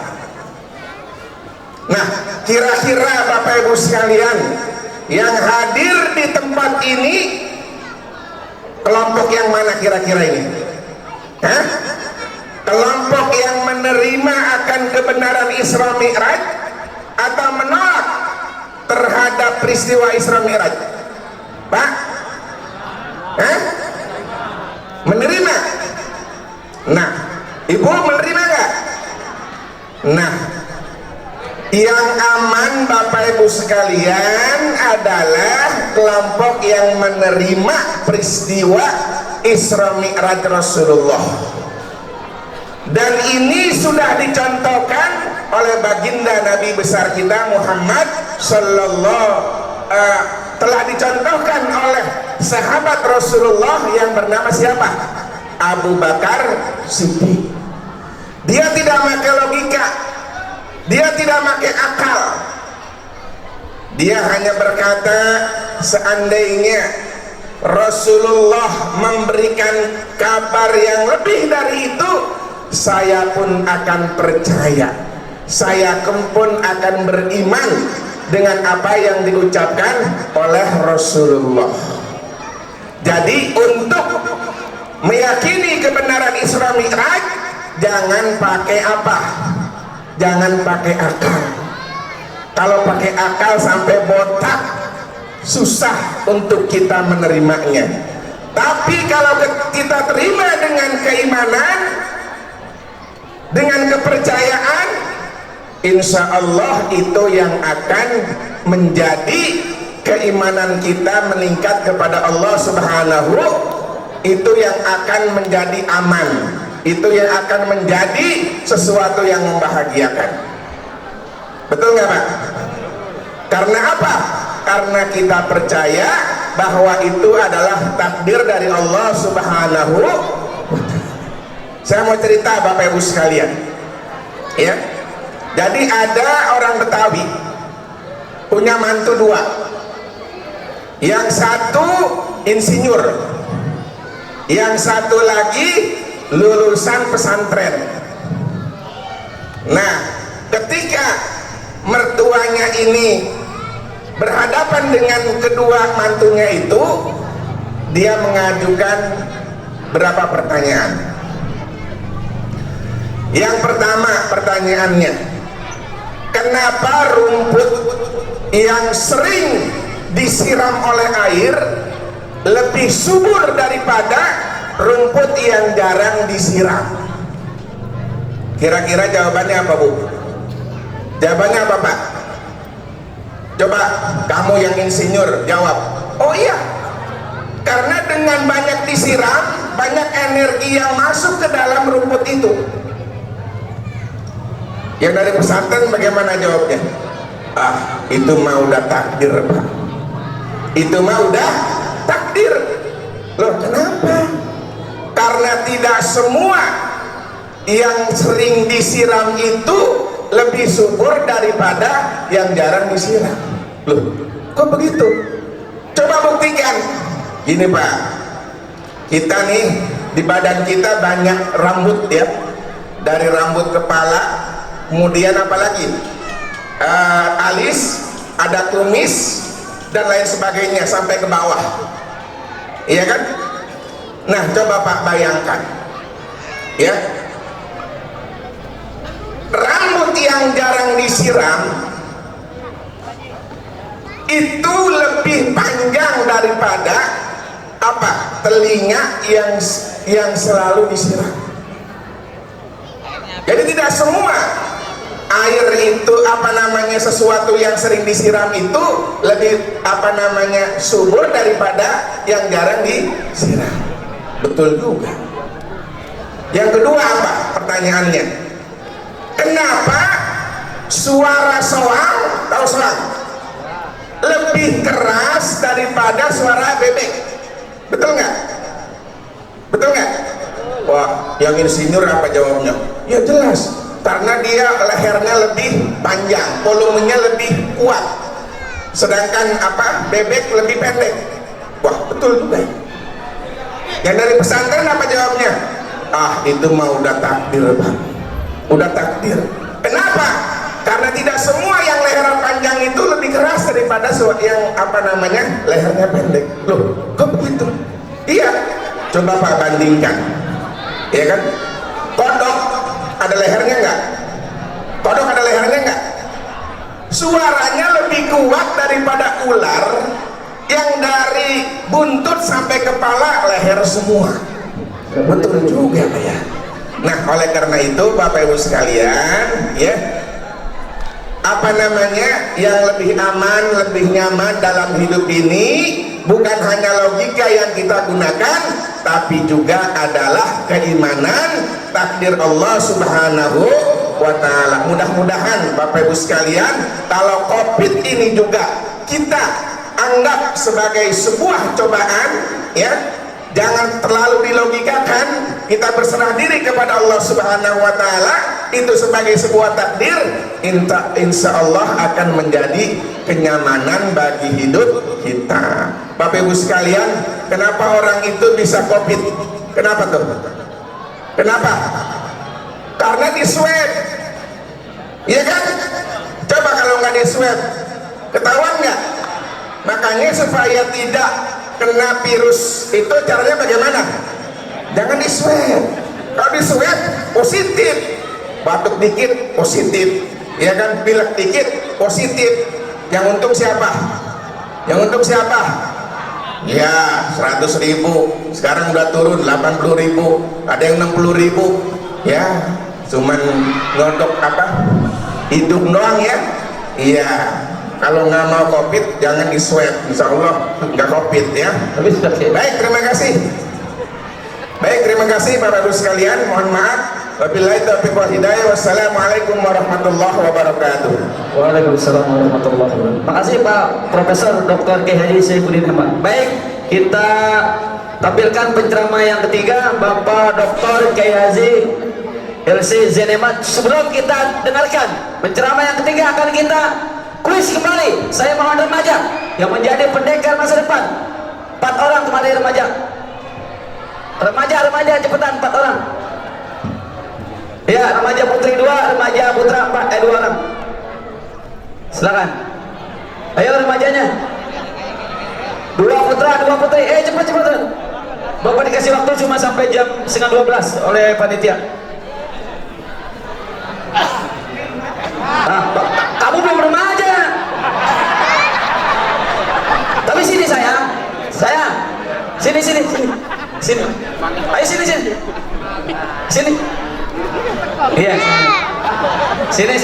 Nah, kira-kira Bapak Ibu sekalian yang hadir di tempat ini, kelompok yang mana kira-kira ini? Hah? Kelompok yang menerima akan kebenaran Isra Mi'raj atau menolak terhadap peristiwa Isra Mi'raj? Pak? Hah? Menerima? Nah, Ibu menerima nggak? Nah, yang aman Bapak Ibu sekalian adalah kelompok yang menerima peristiwa Isra Mi'raj Rasulullah. Dan ini sudah dicontohkan oleh baginda Nabi besar kita Muhammad telah dicontohkan oleh sahabat Rasulullah yang bernama siapa? Abu Bakar Siddiq. Dia tidak pakai logika, dia tidak pakai akal. Dia hanya berkata, seandainya Rasulullah memberikan kabar yang lebih dari itu, saya pun akan percaya, saya pun akan beriman dengan apa yang diucapkan oleh Rasulullah. Jadi untuk meyakini kebenaran Isra Mi'raj, jangan pakai apa? Jangan pakai akal. Kalau pakai akal sampai botak, susah untuk kita menerimanya. Tapi kalau kita terima dengan keimanan, dengan kepercayaan, insya Allah itu yang akan menjadi keimanan kita meningkat kepada Allah Subhanahu, itu yang akan menjadi aman, itu yang akan menjadi sesuatu yang membahagiakan. Betul nggak Pak? Karena apa? Karena kita percaya bahwa itu adalah takdir dari Allah Subhanahu wa Ta'ala. Saya mau cerita Bapak Ibu sekalian, ya. Jadi ada orang Betawi punya mantu dua. Yang satu insinyur, yang satu lagi lulusan pesantren. Nah, ketika mertuanya ini berhadapan dengan kedua mantunya itu, dia mengajukan berapa pertanyaan. Yang pertama pertanyaannya, kenapa rumput yang sering disiram oleh air lebih subur daripada rumput yang jarang disiram? Kira-kira jawabannya apa Bu? Jawabannya apa Pak? Coba kamu yang insinyur jawab. Oh iya, karena dengan banyak disiram, banyak energi yang masuk ke dalam rumput itu. Yang dari pesantren bagaimana jawabnya? Ah, itu mah udah takdir Pak. Itu mah udah takdir. Loh kenapa? Karena tidak semua yang sering disiram itu lebih subur daripada yang jarang disiram. Loh, kok begitu? Coba buktikan. Gini Pak, kita nih di badan kita banyak rambut ya, dari rambut kepala, kemudian apalagi alis, ada kumis dan lain sebagainya sampai ke bawah, iya kan? Nah coba Pak bayangkan, ya, rambut yang jarang disiram itu lebih panjang daripada apa? Telinga yang selalu disiram. Jadi tidak semua air itu apa namanya, sesuatu yang sering disiram itu lebih apa namanya subur daripada yang jarang disiram. Betul juga. Yang kedua apa pertanyaannya? Kenapa suara soang, tahu soang, lebih keras daripada suara bebek? Betul nggak? Betul nggak? Wah, yang insinyur apa jawabnya? Ya jelas, karena dia lehernya lebih panjang, volumenya lebih kuat, sedangkan apa, bebek lebih pendek. Wah, betul juga. Yang dari pesantren apa jawabnya? Ah, itu mah udah takdir Pak, udah takdir. Kenapa? Karena tidak semua yang leher panjang itu lebih keras daripada yang apa namanya lehernya pendek. Loh, kok begitu? Iya, coba Pak bandingkan, ya kan? Kodok ada lehernya nggak? Kodok ada lehernya nggak? Suaranya lebih kuat daripada ular yang dari buntut sampai kepala leher semua. Betul juga ya. Nah, oleh karena itu Bapak Ibu sekalian, ya, apa namanya, yang lebih aman, lebih nyaman dalam hidup ini bukan hanya logika yang kita gunakan, tapi juga adalah keimanan takdir Allah Subhanahu wa Ta'ala. Mudah-mudahan Bapak Ibu sekalian, kalau COVID ini juga kita anggap sebagai sebuah cobaan, ya, jangan terlalu dilogikakan, kita berserah diri kepada Allah Subhanahu wa Ta'ala, itu sebagai sebuah takdir, insya Allah akan menjadi kenyamanan bagi hidup kita. Bapak Ibu sekalian, kenapa orang itu bisa COVID? Kenapa tuh? Kenapa? karena di swab, iya kan? Coba kalau nggak di swab, ketahuan nggak? Makanya supaya tidak kena virus itu caranya bagaimana? Jangan di swab. Kalau di swab positif, batuk dikit positif, ya kan? Pilek dikit positif. Yang untung siapa? Yang untung siapa? Ya 100.000, sekarang udah turun 80.000, ada yang 60.000. Ya cuman ngontok apa? Hidung doang ya. Iya, kalau nggak mau covid jangan di swab, insya Allah nggak covid ya. Baik, terima kasih. Baik, terima kasih Bapak Ibu sekalian, mohon maaf. Wabillahi taufiq wal hidayah. Wassalamualaikum warahmatullahi wabarakatuh. Waalaikumsalam warahmatullahi wabarakatuh. Makasih Pak Profesor Dr. K. Haji Saifuddin Ahmad. Baik, kita tampilkan penceramah yang ketiga, Bapak Dr. K. Haji LC Zenemat. Sebelum kita dengarkan penceramah yang ketiga, akan kita kuis kembali. Saya mohon remaja yang menjadi pendekar masa depan. 4 orang kembali remaja. Remaja cepetan 4 orang. Ya, remaja putri 2, remaja putra 2 orang. Silakan. Ayo remajanya. 2 putra, 2 putri. Cepat. Bapak dikasih waktu cuma sampai jam 11:30 oleh panitia. Kamu belum remaja. Tapi sini sayang. Sini. Ayo sini. Iya. Sini.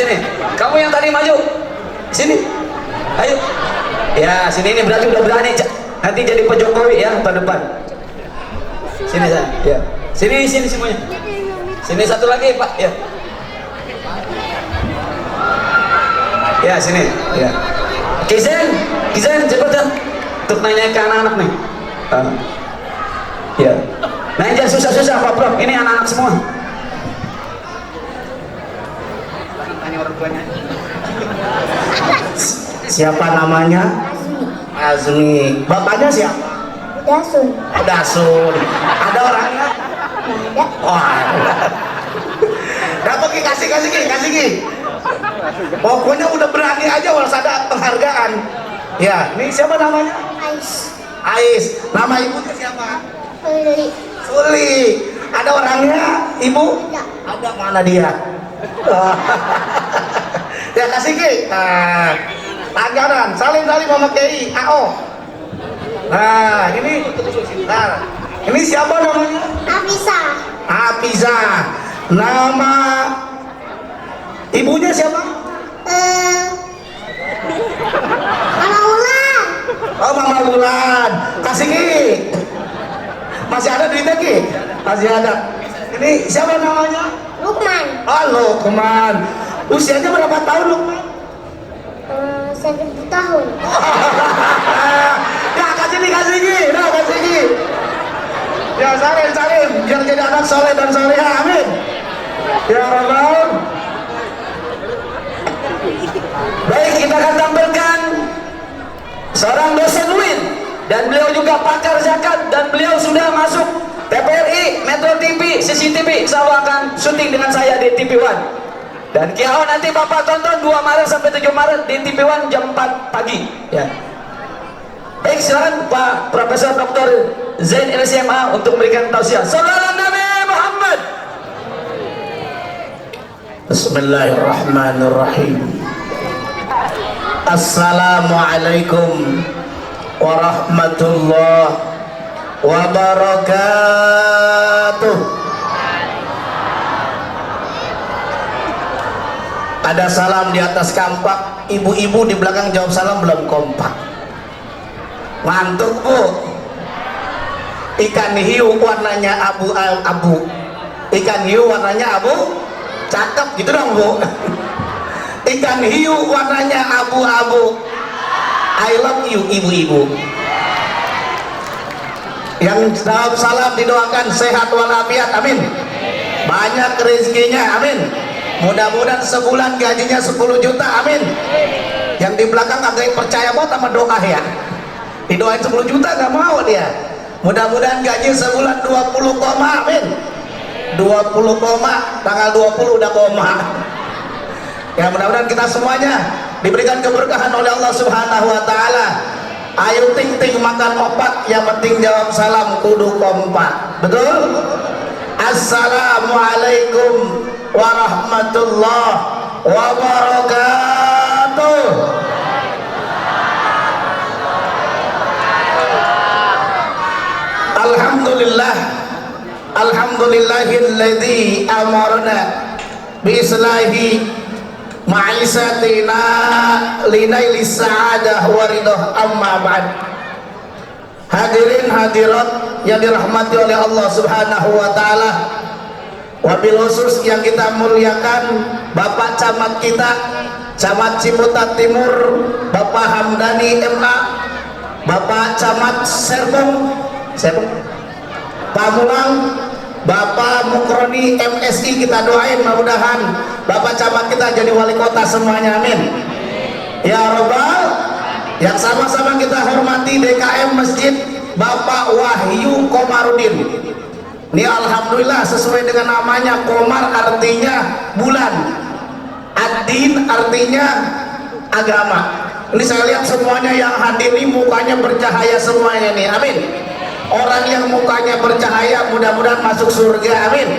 Kamu yang tadi maju. Sini. Ayo. Ya, sini, ini berarti udah berani. Nanti jadi Pak Jokowi ya tahun depan. Sini saya. Ya. Sini semuanya. Sini satu lagi, Pak. Ya. Ya, sini. Ya. Kizen cepetan. Untuk nanya ke anak-anak nih. Ya. Nah, jangan susah-susah Pak Prof. Ini anak-anak semua. Siapa namanya? Azmi. Bapaknya siapa? Dasun. Dasun. Ada orangnya? Ada. Wah. Dapat kasih Ki. Pokoknya udah berani aja harus ada penghargaan. Ya, ini siapa namanya? Ais. Nama ibunya siapa? Suli. Ada orangnya, Ibu? Ada, mana dia? Ya, kasih Ki. Tanganan, salim Mama Kei, AO. Nah, ini siapa namanya? Afiza. Nama ibunya siapa? Mama Ulan. Oh, Mama Ulan. Kasih Ki. Masih ada duitnya Ki? Masih ada. Ini siapa namanya? Lukman. Oh, Lukman. Usianya berapa tahun Lukman? 1000 tahun. Ya, kasih Ki. Ya, salim. Biar jadi anak soleh dan soleha. Amin. Ya Allah. Baik, kita akan tampilkan seorang dosen UIN, dan beliau juga pakar zakat, dan beliau sudah masuk TVRI, Metro TV, CCTV. Insya Allah akan syuting dengan saya di TV One. Dan Kiao nanti Bapak tonton 2 Maret sampai 7 Maret di TV One jam 4 pagi. Ya. Baik, silakan Pak Profesor Dr. Zain LCMA untuk memberikan tausiah. Sallallahu Nabi Muhammad. Bismillahirrahmanirrahim. Assalamualaikum warahmatullahi wabarakatuh. Ada salam di atas kampak, ibu-ibu di belakang jawab salam belum kompak. Mantuk Bu. Ikan hiu warnanya abu-abu. Ikan hiu warnanya abu, cakep gitu dong Bu. Ikan hiu warnanya abu-abu. I love you ibu-ibu. Yang jawab salam didoakan sehat walafiat, amin. Banyak rezekinya, amin. Mudah-mudahan sebulan gajinya 10 juta, amin. Yang di belakang agak percaya banget sama doa ya. Didoain 10 juta gak mau dia. Mudah-mudahan gaji sebulan 20 koma, amin. 20 koma, tanggal 20 udah koma. Ya mudah-mudahan kita semuanya diberikan keberkahan oleh Allah Subhanahu wa taala. Ayo ting-ting makan opat, yang penting jawab salam kudu kompak. Betul? Assalamualaikum warahmatullahi wabarakatuh. Alhamdulillah, alhamdulillahilladzi amarna bi islahi ma'isatina linailis sa'adah waridah, amma ba'd. Hadirin hadirat yang dirahmati oleh Allah Subhanahu wa taala, wabil khusus yang kita muliakan Bapak Camat kita, Camat Ciputat Timur, Bapak Hamdani MA, Bapak Camat Serpong Pamulang, Bapak Mukroni MSI, kita doain mudah-mudahan Bapak Camat kita jadi wali kota semuanya, amin ya robbal. Yang sama-sama kita hormati DKM Masjid Bapak Wahyu Komarudin. Ini alhamdulillah sesuai dengan namanya, Komar artinya bulan, Ad-Din artinya agama. Ini saya lihat semuanya yang hadir ini mukanya bercahaya semuanya nih, amin. Orang yang mukanya bercahaya mudah-mudahan masuk surga, amin.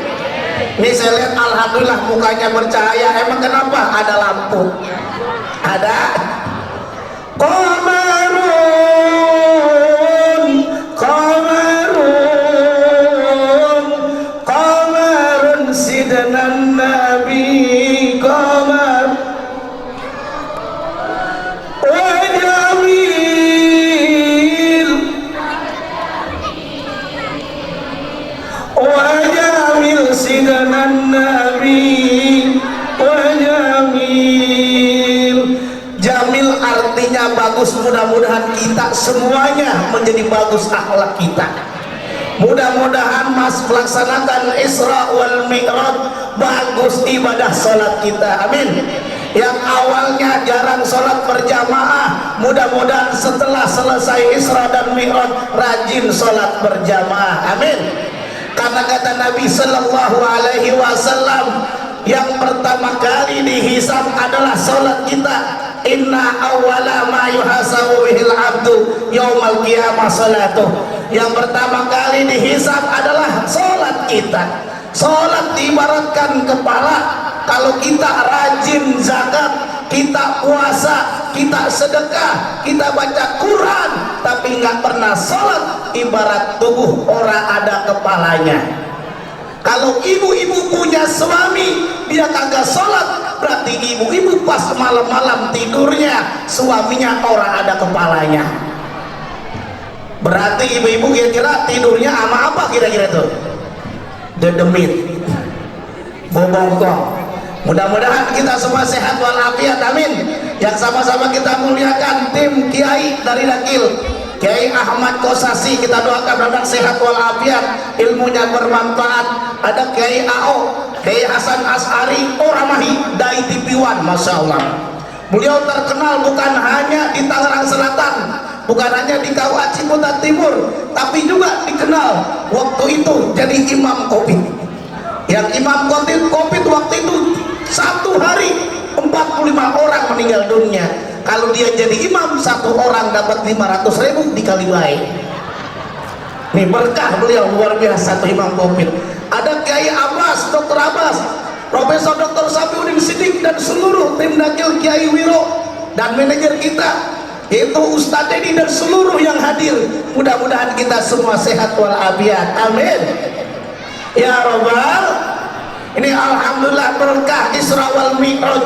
Ini saya lihat alhamdulillah mukanya bercahaya. Emang kenapa? Ada lampu, ada Qamarun sidnan nabi qamar wa jamil sidnan nabi wa jamil. Jamil artinya bagus, mudah-mudahan kita semuanya menjadi bagus akhlak kita. Mudah-mudahan mas melaksanakan Isra wal Mi'raj bagus ibadah sholat kita, amin. Yang awalnya jarang sholat berjamaah, mudah-mudahan setelah selesai Isra dan Mi'raj rajin sholat berjamaah, amin. Karena kata Nabi Sallallahu Alaihi Wasallam, yang pertama kali dihisab adalah sholat kita. Inna awwala ma yuhasabu bihil abdu yaumal qiyamah salatuh. Yang pertama kali dihisab adalah sholat kita. Sholat diibaratkan kepala. Kalau kita rajin zakat, kita puasa, kita sedekah, kita baca Quran, tapi nggak pernah sholat, ibarat tubuh orang ada kepalanya. Kalau ibu-ibu punya suami dia kagak sholat, berarti ibu-ibu pas malam-malam tidurnya suaminya orang ada kepalanya. Berarti ibu-ibu kira-kira tidurnya sama apa kira-kira tuh? Dedemit, bobongkong. Mudah-mudahan kita semua sehat walafiat, amin. Yang sama-sama kita muliakan tim Kiai dari Dakil, Kiai Ahmad Kosasi, kita doakan mudah-mudahan sehat walafiat, ilmunya bermanfaat. Ada Kiai AO, Kiai Hasan As'ari Oramahi Dai TV1, Masya Allah. Beliau terkenal bukan hanya di Tangerang Selatan, bukan hanya di KUA Ciputat Timur, tapi juga dikenal waktu itu jadi imam Covid. Yang imam Covid waktu itu satu hari 45 orang meninggal dunia. Kalau dia jadi imam, satu orang dapat 500.000 dikali baik. Nih berkah beliau luar biasa, satu imam Covid. Ada Kiai Abbas, Dr. Abbas, Profesor Dr. Safiuddin Siddiq, dan seluruh tim Dakil, Kiai Wiro dan manajer kita yaitu Ustadz Dedi dan seluruh yang hadir. Mudah-mudahan kita semua sehat walafiat, amin ya robbal. Ini alhamdulillah berkah Isra wal Mi'raj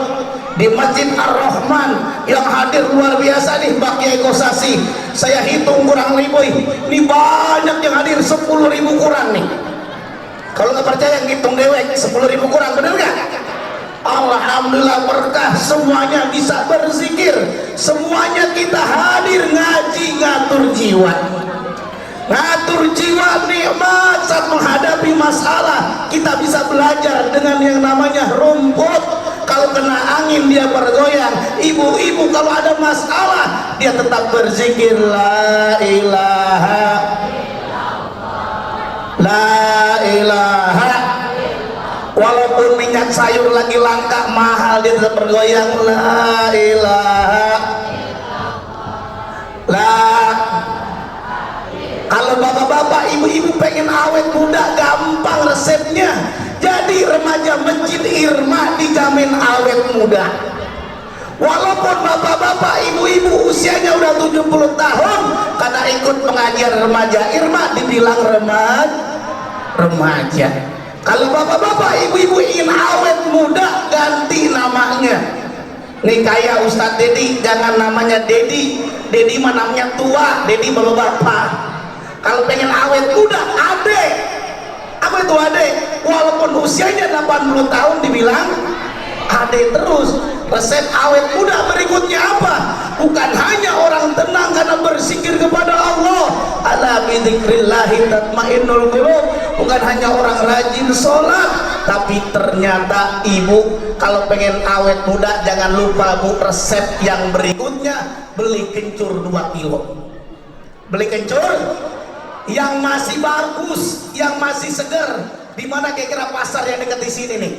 di Masjid Ar-Rahman. Yang hadir luar biasa nih Pak Kiai Kosasi. Saya hitung kurang lebih ini banyak yang hadir, 10.000 kurang nih. Kalau nggak percaya ngitung dewek, 10.000 kurang, bener nggak? Alhamdulillah berkah, semuanya bisa berzikir, semuanya kita hadir ngaji, ngatur jiwa. Ngatur jiwa nikmat saat menghadapi masalah. Kita bisa belajar dengan yang namanya rumput. Kalau kena angin dia bergoyang. Ibu-ibu kalau ada masalah dia tetap berzikir la ilaha, la ilaha Walaupun minyak sayur lagi langka mahal, dia tetap bergoyang. La ilaha lah. Kalau bapak-bapak, ibu-ibu pengen awet muda, gampang resepnya. Jadi remaja Masjid Irma dijamin awet muda. Walaupun bapak-bapak, ibu-ibu usianya udah 70 tahun, karena ikut pengajian remaja Irma dibilang remaja. Kalau bapak-bapak, ibu-ibu ingin awet muda, ganti namanya. Nih kayak Ustadz Dedi, jangan namanya Dedi. Dedi mah namanya tua, Dedi bapak-bapak. Kalau pengen awet muda, Ade. Apa itu Ade? Walaupun usianya 80 tahun dibilang Ade terus. Resep awet muda berikutnya apa? Bukan hanya orang tenang karena berzikir kepada Allah. Ala bidzikrillahi tatmainnul qulub. Bukan hanya orang rajin sholat, tapi ternyata ibu kalau pengen awet muda, jangan lupa bu, resep yang berikutnya, beli kencur 2 kilo. Beli kencur yang masih bagus, yang masih segar. Di mana kira-kira pasar yang dekat di sini nih?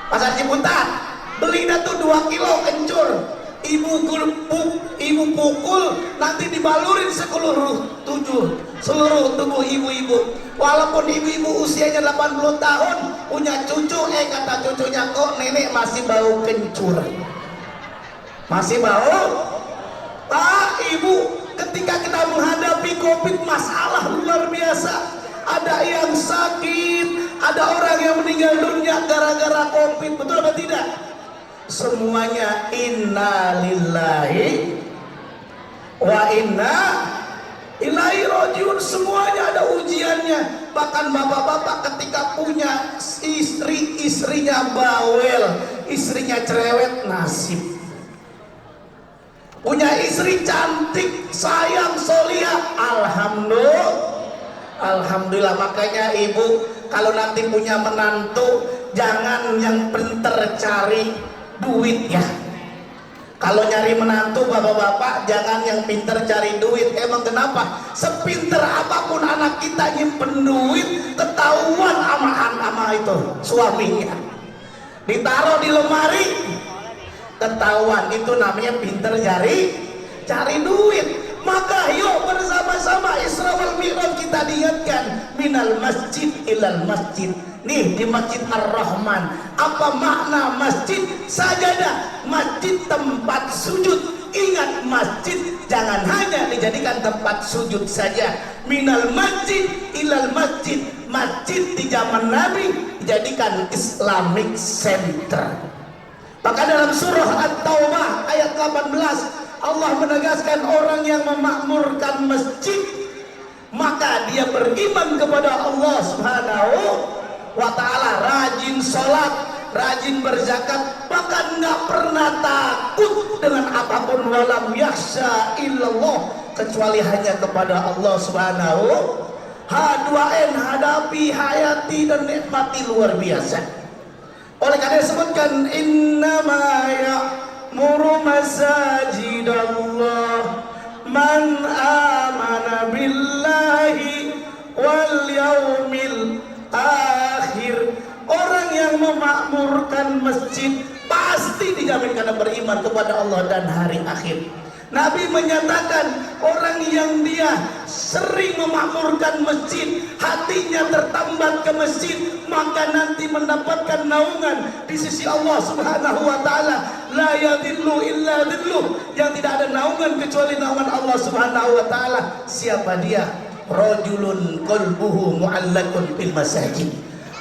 Pasar Ciputat. Beli dah tuh 2 kilo kencur. Ibu pukul, nanti dibalurin seluruh tubuh ibu-ibu. Walaupun ibu-ibu usianya 80 tahun, punya cucu, kata cucunya, kok nenek masih bau kencur. Masih bau? Pak, ibu, ketika kita menghadapi COVID, masalah luar biasa. Ada yang sakit, ada orang yang meninggal dunia gara-gara COVID, betul atau tidak? Semuanya inna lillahi wa inna ilaihi rajiun, semuanya ada ujiannya. Bahkan bapak-bapak ketika punya istri, istrinya bawel, istrinya cerewet, nasib. Punya istri cantik, sayang, solihah, alhamdulillah. Makanya ibu kalau nanti punya menantu, jangan yang pinter cari duit ya. Kalau nyari menantu bapak-bapak, jangan yang pinter cari duit. Emang kenapa? Sepinter apapun anak kita nyimpen duit, ketahuan ama itu suaminya. Ditaruh di lemari, ketahuan. Itu namanya pinter cari duit. Maka yuk bersama-sama Isra wal Mi'raj kita diingatkan, minal masjid ilal masjid. Nih di Masjid Ar-Rahman, apa makna masjid? Sajadah, masjid tempat sujud. Ingat, masjid jangan hanya dijadikan tempat sujud saja. Minal masjid ilal masjid. Masjid di zaman Nabi dijadikan Islamic Center. Maka dalam surah At-Taubah ayat 18, Allah menegaskan orang yang memakmurkan masjid, maka dia beriman kepada Allah Subhanahu wa ta'ala, rajin sholat, rajin berzakat, bahkan nggak pernah takut dengan apapun, walam yakhsha illallah, kecuali hanya kepada Allah Subhanahu. H2N, hadapi, hayati, dan nikmati luar biasa. Oleh karena disebutkan innama ya'muru masajidallah man amana billahi wal yaumil akhir. Orang yang memakmurkan masjid pasti dijamin karena beriman kepada Allah dan hari akhir. Nabi menyatakan orang yang dia sering memakmurkan masjid, hatinya tertambat ke masjid, maka nanti mendapatkan naungan di sisi Allah Subhanahu wa ta'ala. La yadillu illa dilluh, yang tidak ada naungan kecuali naungan Allah Subhanahu wa ta'ala. Siapa dia? Rajulun qalbuhu mu'allakun bil masajid.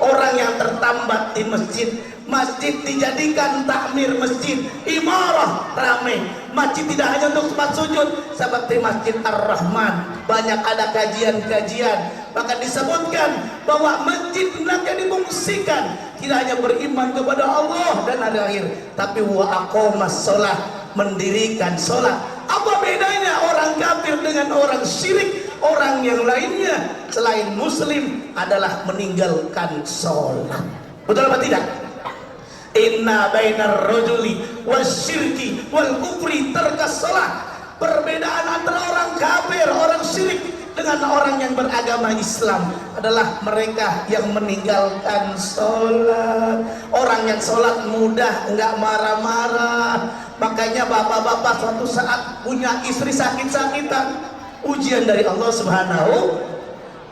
Orang yang tertambat di masjid. Masjid dijadikan takmir masjid, imarah, ramai. Masjid tidak hanya untuk tempat sujud, seperti Masjid Ar-Rahman, banyak ada kajian-kajian. Bahkan disebutkan bahwa masjid hendaknya difungsikan tidak hanya beriman kepada Allah dan hari akhir, tapi wa aqamas shalah, mendirikan sholat. Apa bedanya orang kafir dengan orang syirik? Orang yang lainnya selain muslim adalah meninggalkan sholat. Betul apa tidak? Inna bainar rajuli wasyirki wal kufri tarkas shalah. Perbedaan antara orang kafir, orang syirik dengan orang yang beragama Islam adalah mereka yang meninggalkan sholat. Orang yang sholat mudah, enggak marah-marah. Makanya bapak-bapak suatu saat punya istri sakit-sakitan, ujian dari Allah Subhanahu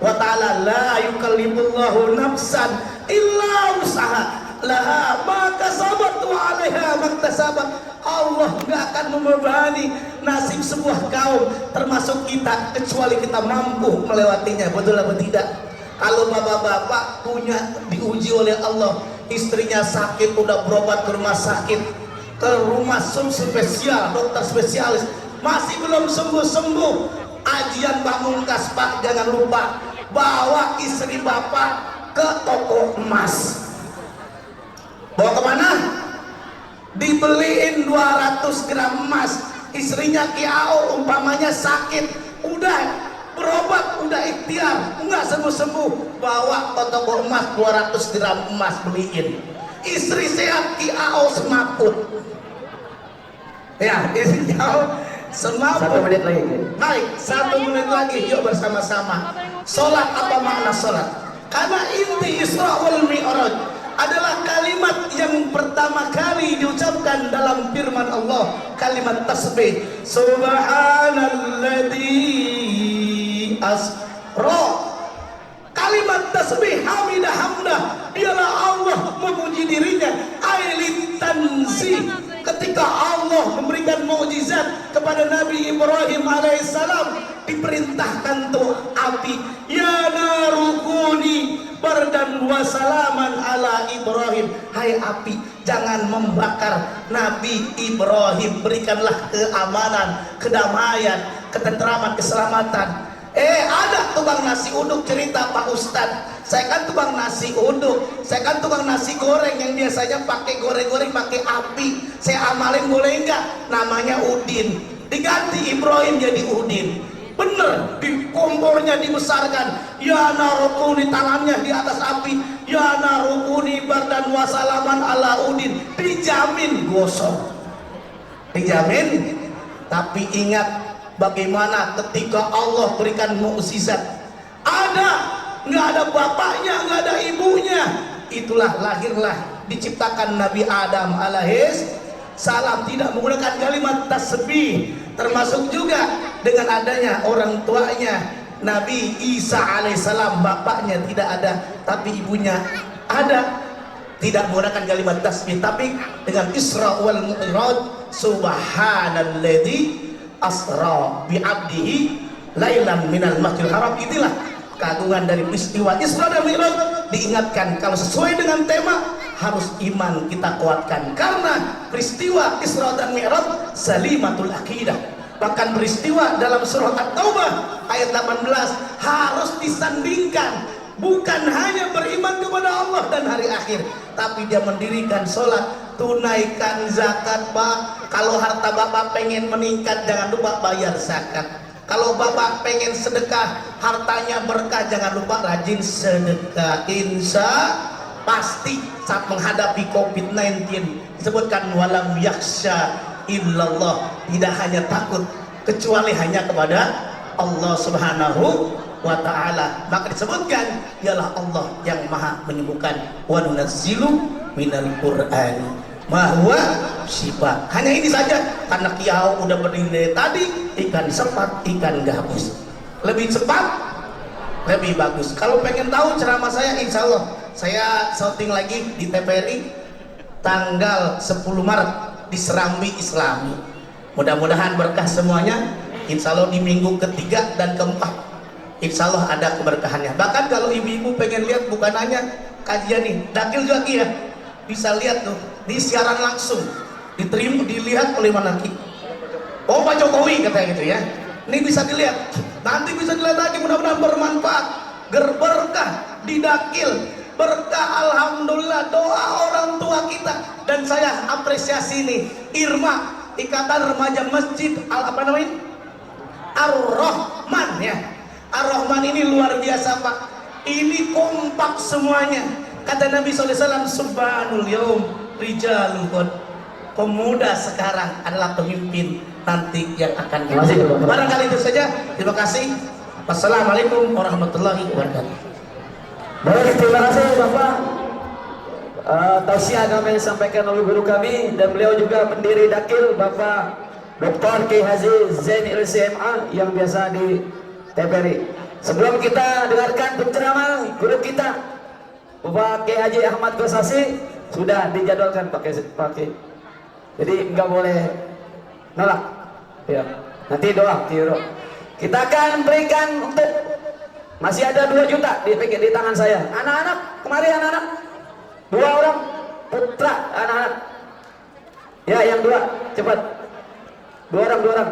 wa ta'ala. La yukallifullahu nafsan illa usaha laha ma kasabat wa 'alaiha maktasabat. Allah nggak akan membebani nasib sebuah kaum termasuk kita kecuali kita mampu melewatinya. Betul atau tidak? Kalau bapak-bapak punya diuji oleh Allah, istrinya sakit, udah berobat ke rumah sakit, ke rumah spesial, dokter spesialis, masih belum sembuh-sembuh, ajian Pamungkas, Pak, jangan lupa bawa istri bapak ke toko emas. Bawa kemana? Dibeliin 200 gram emas. Istrinya Kiao umpamanya sakit, udah berobat, udah ikhtiar, enggak sembuh-sembuh, bawa ke toko emas 200 gram emas beliin. Istri sehat Kiao semaput. Ya, istri Kiao semaput. 1 menit lagi. Baik, 1 menit lagi, yuk bersama-sama. Sholat, apa makna sholat? Karena inti Isra wal Mi'raj adalah kalimat yang pertama kali diucapkan dalam firman Allah, kalimat tasbih. Subhanalladzi asra. Kalimat tasbih hamidah hamdah, dialah Allah memuji dirinya. Ailit tanzih, ketika Allah memberikan mukjizat kepada Nabi Ibrahim alaihissalam, diperintahkan tuh api, ya narukuni bardan wa salaman ala Ibrahim. Hai api, jangan membakar Nabi Ibrahim, berikanlah keamanan, kedamaian, ketentraman, keselamatan. Ada tukang nasi uduk cerita, Pak Ustadz, saya kan tukang nasi uduk, saya kan tukang nasi goreng yang biasanya pakai goreng-goreng pakai api, saya amalin boleh enggak? Namanya Udin, diganti Ibrahim jadi Udin. Bener, di kompornya dibesarkan, ya narukuni, tangannya di atas api, ya narukuni bardan wasalaman ala Udin, dijamin gosong, dijamin. Tapi ingat bagaimana ketika Allah berikan mukjizat, nggak ada bapaknya, nggak ada ibunya, itulah lahirlah diciptakan Nabi Adam alaihis salam, tidak menggunakan kalimat tasbih. Termasuk juga dengan adanya orang tuanya Nabi Isa alaihissalam, bapaknya tidak ada tapi ibunya ada, tidak menggunakan kalimat tasbih, tapi dengan Isra wal Mi'raj. Subhanalladzi asra bi abdihi lailan minal masjidil haram. Itulah keagungan dari peristiwa Isra dan Mi'raj. Diingatkan kalau sesuai dengan tema harus iman kita kuatkan, karena peristiwa Isra dan Mi'raj salimatul aqidah. Bahkan peristiwa dalam surah At-Taubah ayat 18 harus disandingkan, bukan hanya beriman kepada Allah dan hari akhir, tapi dia mendirikan sholat, tunaikan zakat. Pak, kalau harta bapak pengen meningkat jangan lupa bayar zakat. Kalau bapak pengen sedekah, hartanya berkah, jangan lupa rajin sedekah. Insya pasti saat menghadapi COVID-19 disebutkan walam yakhsha illallah, tidak hanya takut kecuali hanya kepada Allah Subhanahu wa ta'ala. Maka disebutkan ialah Allah yang maha menyembuhkan. Wa nunazzilu minal qur'ani ma huwa syifa. Hanya ini saja, karena Kiau udah berdiri tadi, ikan cepat, ikan gabus, lebih cepat lebih bagus. Kalau pengen tahu ceramah saya, insya Allah saya syuting lagi di TVRI tanggal 10 Maret di Serambi Islami. Mudah-mudahan berkah semuanya. Insya Allah di minggu ketiga dan keempat insya Allah ada keberkahannya. Bahkan kalau ibu-ibu pengen lihat, bukan hanya kajian nih, dakil juga ya, bisa lihat tuh di siaran langsung, dilihat oleh Manaki. Oh Pak Jokowi katanya gitu ya. Ini bisa dilihat, nanti bisa dilihat lagi. Mudah-mudahan bermanfaat, berkah di dakil, berkah. Alhamdulillah doa orang tua kita. Dan saya apresiasi nih Irma, Ikatan Remaja Masjid Ar-Rahman ya. Ar-Rahman ini luar biasa Pak, ini kompak semuanya. Kata Nabi SAW, subhanul yaum rijalul qad, pemuda sekarang adalah pemimpin nanti yang akan. Barangkali itu saja, terima kasih. Assalamualaikum warahmatullahi wabarakatuh. Baik, terima kasih Bapak. Tausiah agama yang disampaikan oleh guru kami dan beliau juga pendiri Dakil Bapak Dr. Kiai Haji Zain LCMA yang biasa di TPRI. Sebelum kita dengarkan penceramah guru kita Bapak Kiai Haji Ahmad Gosasi, sudah dijadwalkan pakai. Jadi nggak boleh nolak. Ya. Nanti doa, tiru. Kita akan berikan untuk masih ada 2 juta di tangan saya. Anak-anak, kemari anak-anak. 2 orang putra anak-anak. Ya, yang 2, cepat. 2 orang.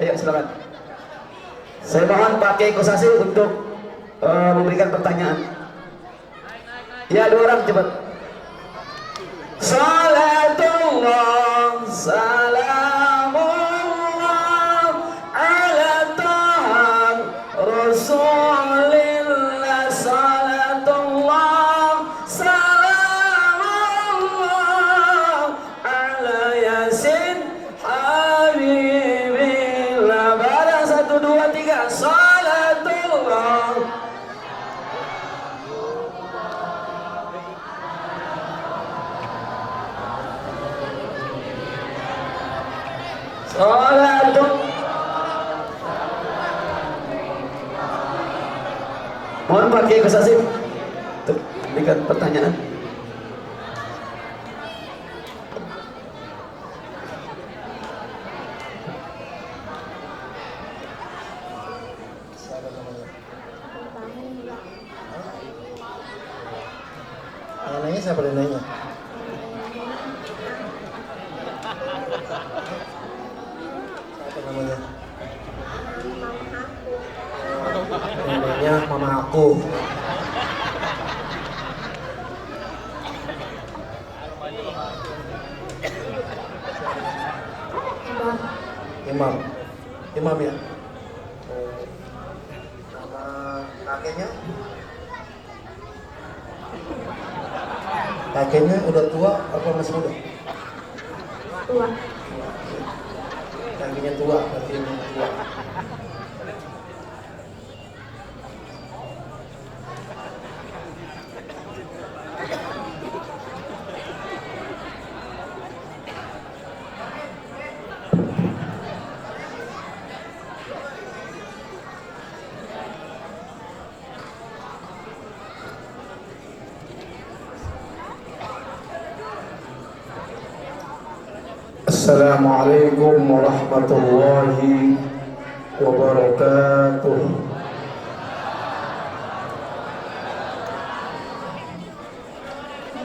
Ayo silakan. Saya mohon Pak Kiai Gosasi untuk memberikan pertanyaan. Ya, 2 orang cepat. Salatullah, salamullah ala taha Rasulillah, salatullah, salamullah ala yasin habibillah. Barang 1, 2, 3, salatullah. Salatullah. Mohon Pak Kiai Gosasi untuk berikan pertanyaan. Yang nanya siapa yang nanya? Siapa namanya? Namanya mama aku. Imam ya. Nama kakeknya? Kakeknya udah tua apa masih muda? Tua. Kakeknya tua, berarti ini tua. Assalamualaikum warahmatullahi wabarakatuh.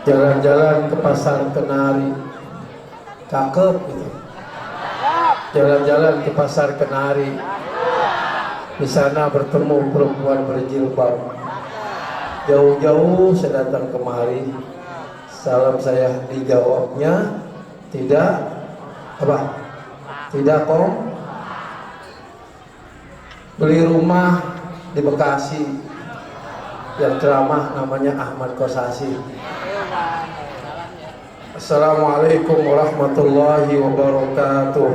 Jalan-jalan ke pasar Kenari, cakep gitu. Jalan-jalan ke pasar Kenari, di sana bertemu perempuan berjilbab. Jauh-jauh saya datang kemari, salam saya dijawabnya tidak apa? Tidak kom. Beli rumah di Bekasi, yang ceramah namanya Ahmad Gosasi. Assalamualaikum warahmatullahi wabarakatuh.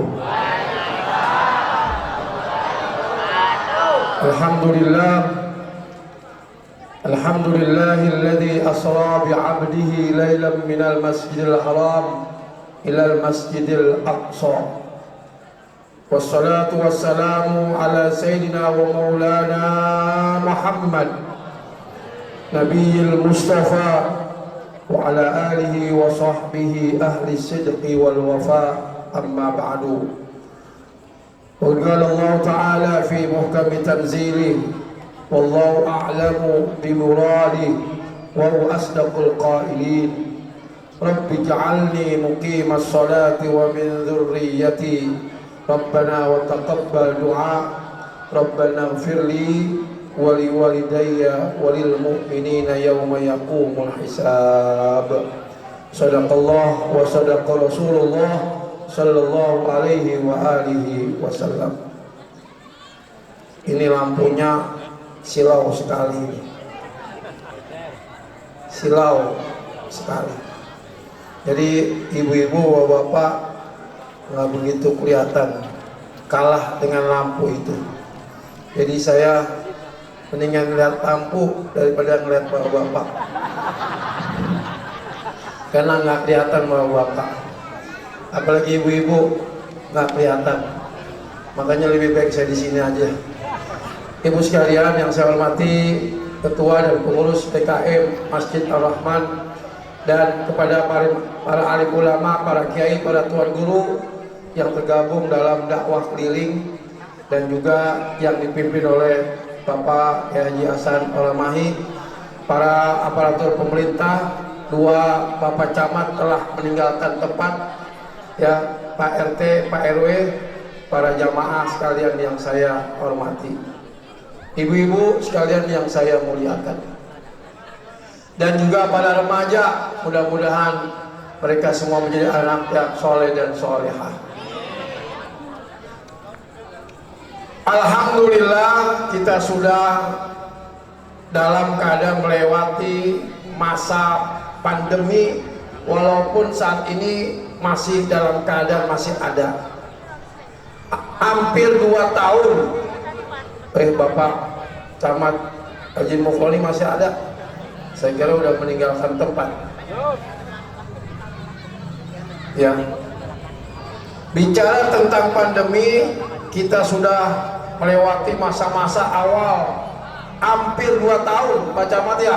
Alhamdulillah, alhamdulillahilladzi asra bi'abdihi lailan minal masjidil haram ilal masjidil aqsa. Wassalatu wassalamu ala sayyidina wa maulana Muhammad Nabiyil Mustafa wa ala alihi wa sahbihi ahli sidqi wal wafa, amma ba'du. Wa qala Allah ta'ala fi muhkami tanzilihi wallahu a'lamu bi muradihi wa huwa asdaqul qailin. Rabbi ij'alni muqimas salati wa min dhurriyyati Rabbana wa taqabbal du'a Rabbana ighfirli wa li walidayya wa lil mu'minina yawma yaqumul hisab. Sadaqallah wa sadaqa Rasulullah sallallahu alaihi wa alihi wasallam. Ini lampunya silau sekali. Silau sekali. Jadi ibu-ibu, bapak nggak begitu kelihatan, kalah dengan lampu itu. Jadi saya Mendingan lihat lampu daripada ngeliat bapak-bapak, karena nggak kelihatan bapak-bapak, apalagi ibu-ibu nggak kelihatan. Makanya lebih baik saya di sini aja. Ibu sekalian yang saya hormati, ketua dan pengurus PKM Masjid Ar-Rahman, dan kepada para alim ulama, para kiai, para tuan guru yang tergabung dalam dakwah keliling, dan juga yang dipimpin oleh Bapak Haji Hasan Olamahi, para aparatur pemerintah, dua Bapak Camat telah meninggalkan tempat, ya, Pak RT, Pak RW, para jamaah sekalian yang saya hormati, ibu-ibu sekalian yang saya muliakan, dan juga para remaja, mudah-mudahan mereka semua menjadi anak yang soleh dan solehah. Alhamdulillah, kita sudah dalam keadaan melewati masa pandemi, walaupun saat ini masih dalam keadaan masih ada. Hampir 2 tahun. Bapak Camat Haji Mufoli masih ada? Saya kira udah meninggalkan tempat. Ya. Bicara tentang pandemi, kita sudah melewati masa-masa awal, hampir 2 tahun, Pak Camat ya,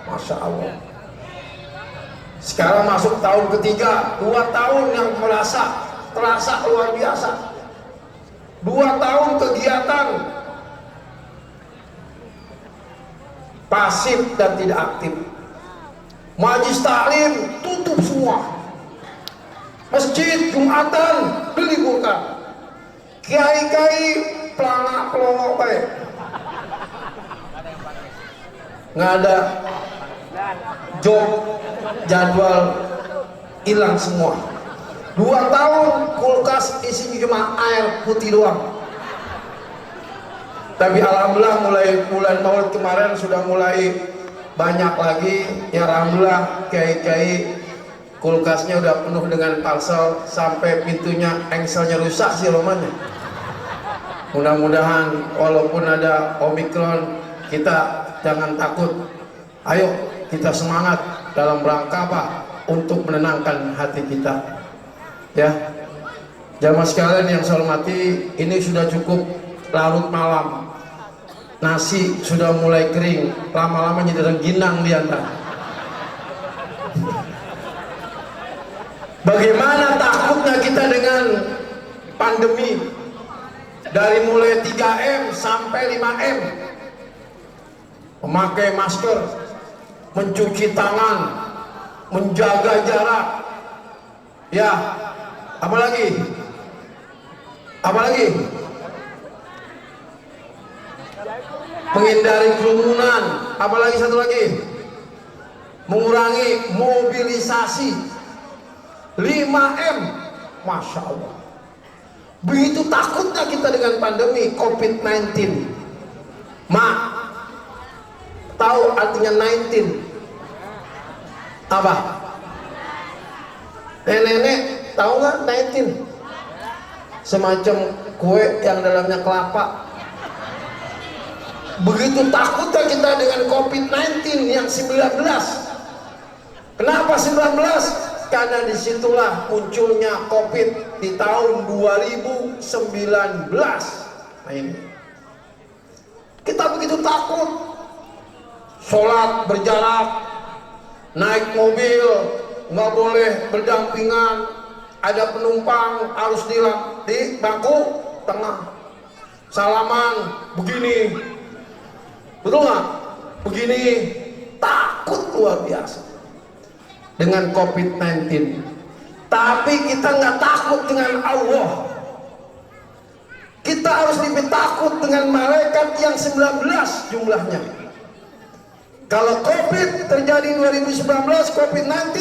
Masya Allah. Sekarang masuk tahun ketiga, 2 tahun yang terasa luar biasa. 2 tahun kegiatan pasif dan tidak aktif. Majelis taklim tutup semua, masjid Jumatan diliburkan, kiai-kiai pelana pelongo baik, nggak ada job, jadwal hilang semua. 2 tahun kulkas isinya cuma air putih doang. Tapi alhamdulillah mulai bulan Maulid kemarin sudah mulai banyak lagi, ya alhamdulillah, kiai-kiai kulkasnya udah penuh dengan parcel sampai pintunya engselnya rusak sih romanya. Mudah-mudahan walaupun ada Omikron, kita jangan takut. Ayo kita semangat dalam rangka apa? Untuk menenangkan hati kita. Ya, jamaah sekalian yang saya hormati, ini sudah cukup larut malam. Nasi sudah mulai kering, lama-lama jadi rengginang di antara. Bagaimana takutnya kita dengan pandemi? Dari mulai 3M sampai 5M. Memakai masker, mencuci tangan, menjaga jarak. Ya, apalagi? Menghindari kerumunan. Apalagi satu lagi? Mengurangi mobilisasi. 5M. Masya Allah. Begitu takutnya kita dengan pandemi COVID-19. Tahu artinya 19? Apa? Nenek tahu nggak 19? Semacam kue yang dalamnya kelapa. Begitu takutnya kita dengan COVID-19 yang 19. Kenapa 19? Karena disitulah munculnya COVID di tahun 2019. Nah ini, kita begitu takut. Sholat berjarak, naik mobil nggak boleh berdampingan, ada penumpang harus di bangku tengah, salaman begini, betul nggak? Begini, takut luar biasa dengan COVID-19. Tapi kita nggak takut dengan Allah. Kita harus lebih takut dengan malaikat yang 19 jumlahnya. Kalau COVID terjadi 2019, COVID-19,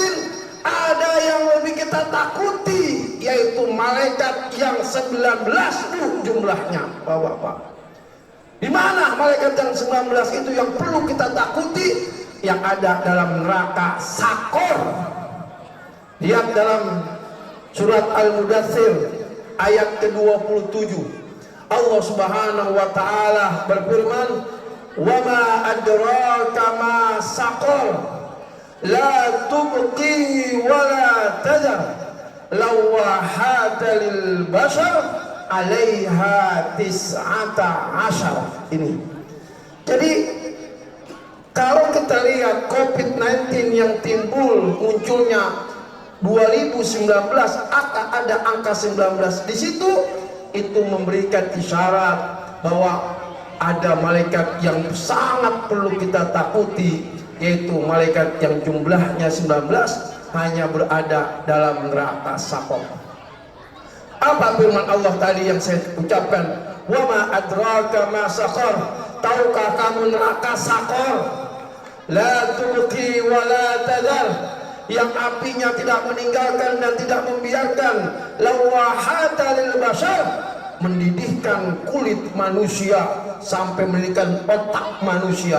ada yang lebih kita takuti, yaitu malaikat yang 19 jumlahnya, Bapak-bapak. Di mana malaikat yang 19 itu yang perlu kita takuti? Yang ada dalam neraka Sakor. Lihat dalam surat Al-Mudaththir ayat ke-27. Allah Subhanahu wa taala berfirman, wa ma adraka ma saqar la tubqi wa la tadar lawahata lil bashar 'alaiha tis'ata asyar. Ini jadi kalau kita lihat COVID-19 yang timbul munculnya 2019 ada angka 19 di situ, itu memberikan isyarat bahwa ada malaikat yang sangat perlu kita takuti, yaitu malaikat yang jumlahnya 19 hanya berada dalam neraka Saqar. Apa firman Allah tadi yang saya ucapkan? Wa ma adraka ma saqar. Tahukah kamu neraka Saqar? La tubqi wa la tadar, yang apinya tidak meninggalkan dan tidak membiarkan. Lawahata lil bashar, mendidihkan kulit manusia sampai mendidihkan otak manusia.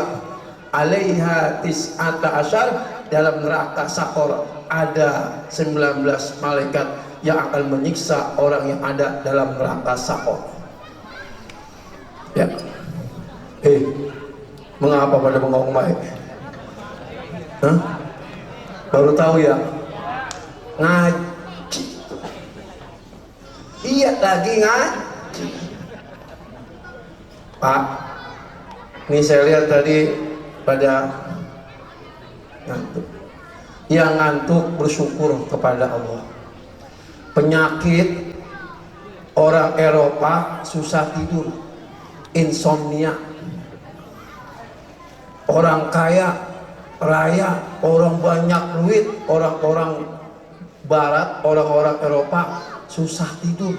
'Alaiha tis'ata asyar, dalam neraka Saqar ada 19 malaikat yang akan menyiksa orang yang ada dalam neraka Saqar. Ya. Mengapa pada bengong baik? Hah? Baru tahu ya? Ngaji. Iya lagi ngaji. Pak, ini saya lihat tadi pada ngantuk. Yang ngantuk bersyukur kepada Allah. Penyakit orang Eropa susah tidur, insomnia. Orang kaya raya, orang banyak duit, orang-orang barat, orang-orang Eropa susah tidur.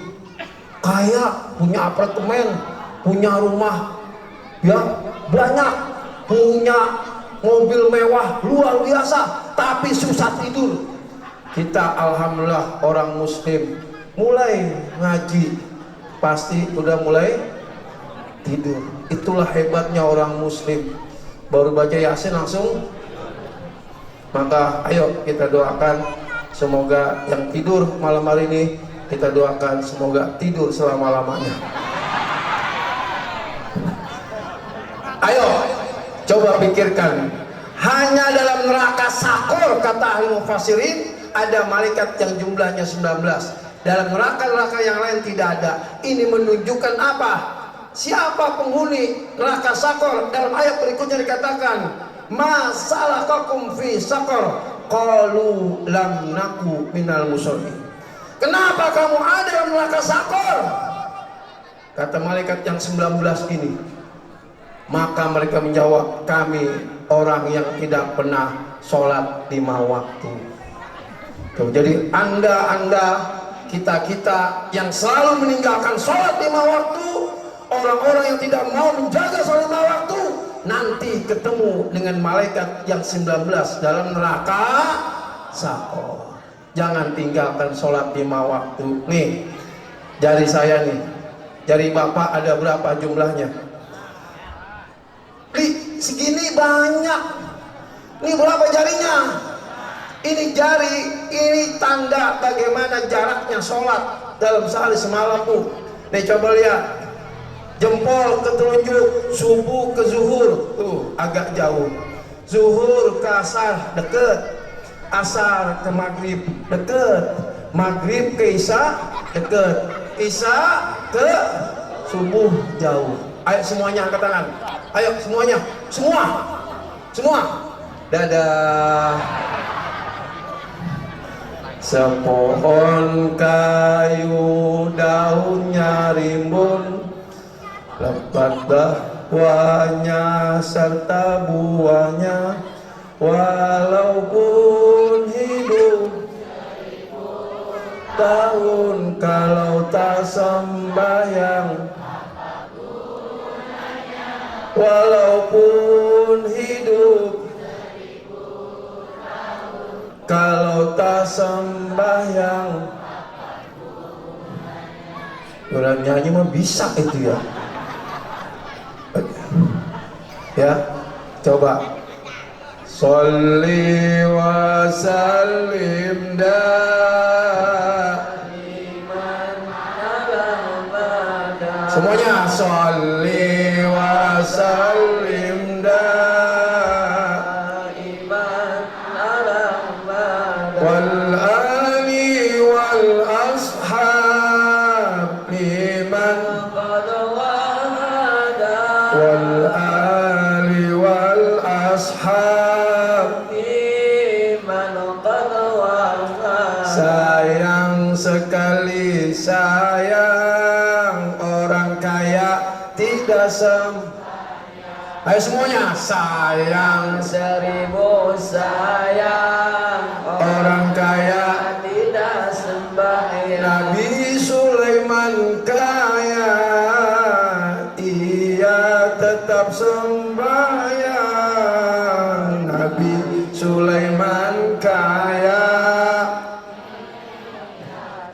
Kaya, punya apartemen, punya rumah ya banyak, punya mobil mewah luar biasa, tapi susah tidur. Kita alhamdulillah orang muslim mulai ngaji pasti udah mulai tidur. Itulah hebatnya orang muslim, baru baca Yasin langsung. Maka ayo kita doakan semoga yang tidur malam hari ini, kita doakan semoga tidur selama-lamanya. Ayo coba pikirkan, hanya dalam neraka Saqar kata ahli mufassirin ada malaikat yang jumlahnya 19. Dalam neraka-neraka yang lain tidak ada. Ini menunjukkan apa? Siapa penghuni neraka Saqar? Dalam ayat berikutnya dikatakan, ma salakakum fi saqar, qalu lam naku minal musallin. Kenapa kamu ada dalam neraka Saqar? Kata malaikat yang 19 ini, maka mereka menjawab, kami orang yang tidak pernah sholat 5 waktu. Tuh, jadi anda, kita yang selalu meninggalkan sholat 5 waktu, orang-orang yang tidak mau menjaga sholat 5 waktu, nanti ketemu dengan malaikat yang 19 dalam neraka Saqar. Jangan tinggalkan sholat 5 waktu. Nih, jari saya nih, jari bapak ada berapa jumlahnya? Segini banyak. Ini berapa jarinya? Ini jari, ini tanda bagaimana jaraknya sholat dalam sehari semalam tuh. Nih coba lihat, jempol ke telunjuk, subuh ke zuhur, tuh agak jauh. Zuhur ke asar deket, asar ke maghrib deket, maghrib ke isya deket, isya ke subuh jauh. Ayo semuanya angkat tangan. Ayo semuanya, semua. Dadah. Sepohon kayu daunnya rimbun, lebat dakwanya serta buahnya, walaupun hidup tahun kalau tak sembahyang, walaupun hidup kalau tak sembahyang. Orang nyanyi mah bisa itu ya. Ya, coba. Sholli wa sallim daiman ala abada. Semuanya sholli wa sallim والآل والأصحاب لمن قد وهدى والآل والأصحاب لمن قد وهدى. sayang sekali sayang orang kaya tidak ayo semuanya sayang Seribu sayang orang kaya tidak sembahyang. Nabi Sulaiman kaya ia tetap sembahyang Nabi Sulaiman kaya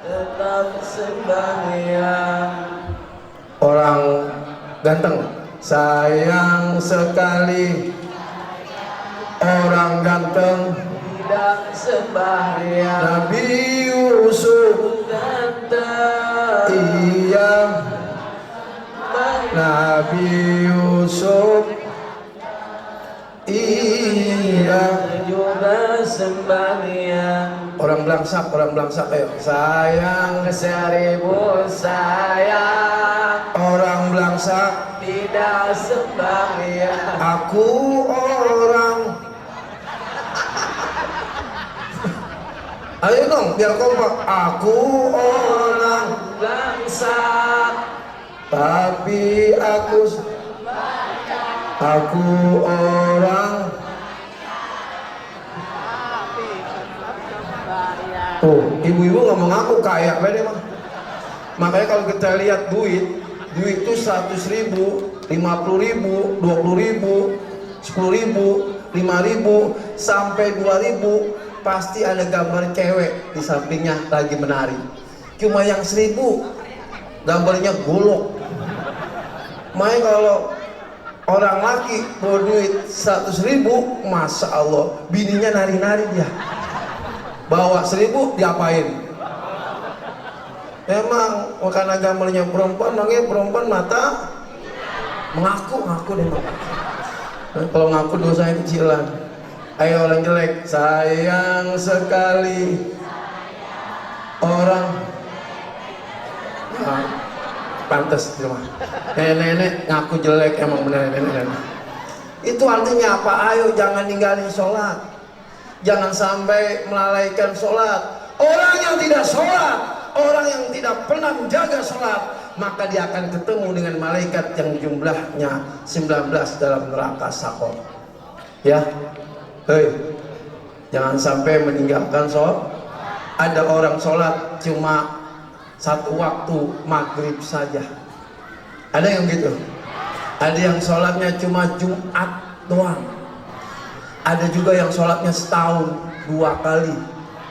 Tetap sembahyang. orang ganteng sayang sekali orang ganteng Tidak sembahyang. Nabi Yusuf Ganteng iya Nabi Yusuf iya juga sembahyang. orang belangsak ayo sayang Seribu sayang orang belangsak tidak sembahyang. aku orang ayo dong biar kompak aku orang Bangsa tapi aku orang tuh ibu-ibu ngomong aku kaya beda mah makanya kalau kita lihat duit itu 100.000 50.000 20.000 10.000 5.000 sampai 2.000 pasti ada gambar cewek di sampingnya lagi menari. Cuma yang 1.000 gambarnya golok. Makanya kalau orang laki bawa duit 100.000, masya Allah bininya nari-nari dia. Bawa 1.000 diapain? Emang karena gambarnya perempuan, makanya perempuan mata ngaku deh mak. Kalau ngaku dosanya kecilan. Ayo orang jelek, sayang sekali orang pantas cuma nenek ngaku jelek emang bener nenek. Itu artinya apa? Ayo jangan ninggalin sholat, jangan sampai melalaikan sholat. Orang yang tidak sholat, orang yang tidak pernah menjaga sholat, maka dia akan ketemu dengan malaikat yang jumlahnya 19 dalam neraka Sakor. Ya, hei, jangan sampai meninggalkan sholat. Ada orang sholat cuma satu waktu maghrib saja. Ada yang gitu. Ada yang sholatnya cuma Jumat doang. Ada juga yang sholatnya setahun 2 kali,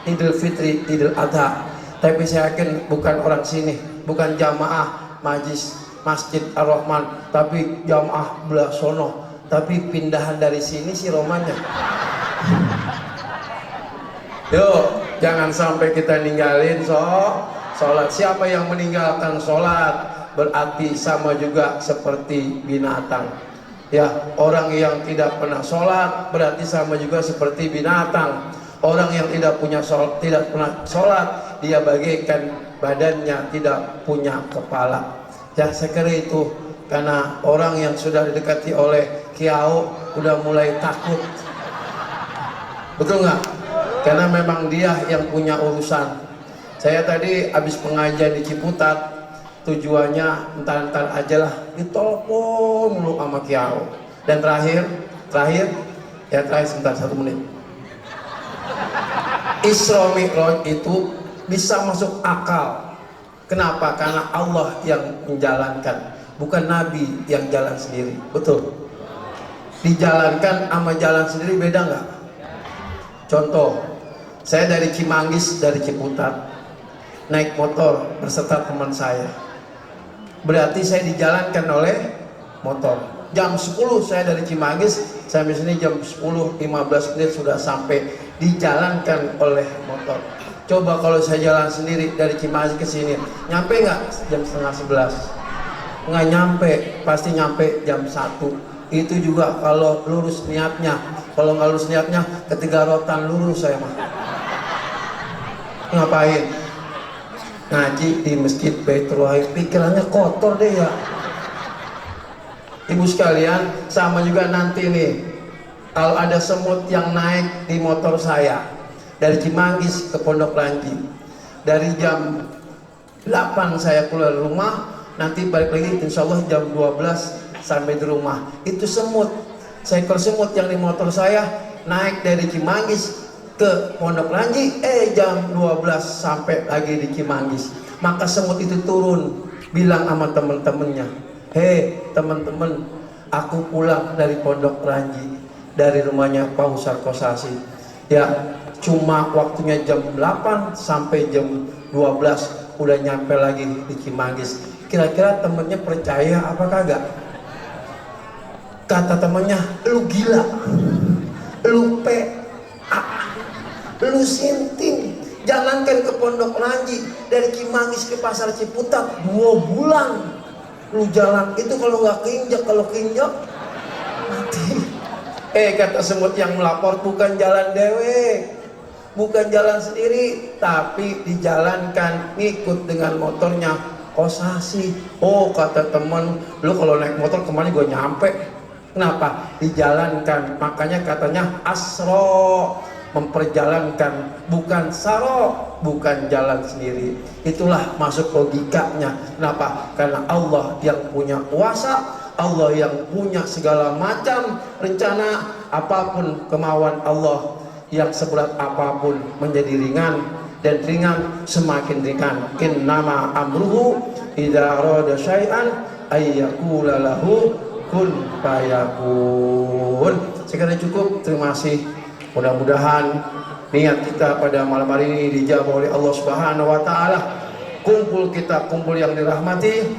Idul Fitri, Idul Adha. Tapi saya yakin bukan orang sini, bukan jamaah Masjid Ar-Rahman, tapi jamaah belah sono. Tapi pindahan dari sini si Romanya. Yuk, jangan sampai kita ninggalin sholat. Siapa yang meninggalkan sholat berarti sama juga seperti binatang. Ya, orang yang tidak pernah sholat berarti sama juga seperti binatang. Orang yang tidak punya sholat, tidak pernah sholat, dia bagaikan badannya tidak punya kepala. Ya, saya kira itu karena orang yang sudah didekati oleh kiau udah mulai takut. Betul nggak? Karena memang dia yang punya urusan. Saya tadi habis pengajian di Ciputat, tujuannya entar-entar aja lah, ditelepon mulu sama kiau. Dan terakhir sebentar 1 menit. Isra Mi'raj itu bisa masuk akal. Kenapa? Karena Allah yang menjalankan, bukan Nabi yang jalan sendiri. Betul? Dijalankan sama jalan sendiri beda nggak? Contoh, saya dari Cimanggis, dari Ciputat, naik motor berserta teman saya. Berarti saya dijalankan oleh motor. Jam 10 saya dari Cimanggis, sampai sini jam 10:15 menit sudah sampai, dijalankan oleh motor. Coba kalau saya jalan sendiri dari Cimanggis ke sini, nyampe nggak jam 10:30? Nggak nyampe, pasti nyampe jam 1. Itu juga kalau lurus niatnya. Kalau nggak lurus niatnya, ketiga rotan lurus saya mah. Ngapain? Ngaji di masjid Baitul Rahim. Pikirannya kotor deh ya. Ibu sekalian, sama juga nanti nih, kalau ada semut yang naik di motor saya dari Cimanggis ke Pondok Lanji, dari jam 8 saya keluar rumah, nanti balik lagi insya Allah jam 12 sampai di rumah. Itu semut, seekor semut yang di motor saya naik dari Cimanggis ke Pondok Lanji, jam 12 sampai lagi di Cimanggis. Maka semut itu turun, bilang sama temen-temennya, hei teman-teman, aku pulang dari Pondok Lanji, dari rumahnya Pak Usar Kosasi. Ya, cuma waktunya jam 8 sampai jam 12 udah nyampe lagi di Cimanggis. Kira-kira temennya percaya apa kagak? Kata temennya, lu gila, lu lu sinting. Jangankan ke Pondok Lanji, dari Cimanggis ke Pasar Ciputat 2 bulan lu jalan itu, kalau nggak keinjak, kalau keinjak mati. Kata semut yang melapor, bukan jalan dewe, bukan jalan sendiri, tapi dijalankan ngikut dengan motornya Kosasi. Oh, kata temen, lu kalau naik motor kemana gue nyampe. Kenapa? Dijalankan. Makanya katanya asro, memperjalankan, bukan saro, bukan jalan sendiri. Itulah masuk logikanya. Kenapa? Karena Allah yang punya kuasa, Allah yang punya segala macam rencana. Apapun kemauan Allah, yang seberat apapun menjadi ringan, dan ringan semakin ringan. Innama amruhu idza arada syai'an ayyaqula lahu kun fayakun. Sekarang cukup, terima kasih. Mudah-mudahan niat kita pada malam hari ini dijawab oleh Allah Subhanahu wa taala. Kumpul kita, kumpul yang dirahmati.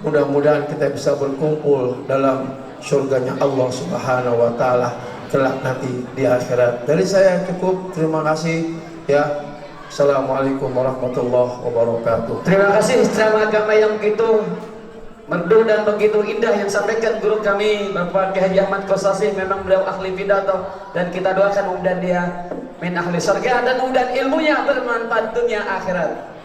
Mudah-mudahan kita bisa berkumpul dalam surganya Allah Subhanahu wa taala kelak nanti di akhirat. Dari saya cukup, terima kasih ya. Assalamualaikum warahmatullahi wabarakatuh. Terima kasih ceramah agama yang begitu merdu dan begitu indah yang sampaikan guru kami Bapak Kiai Haji Ahmad Kosasi. Memang beliau ahli pidato, dan kita doakan mudah-mudahan dia min ahli surga, dan mudah ilmunya bermanfaat dunia akhirat.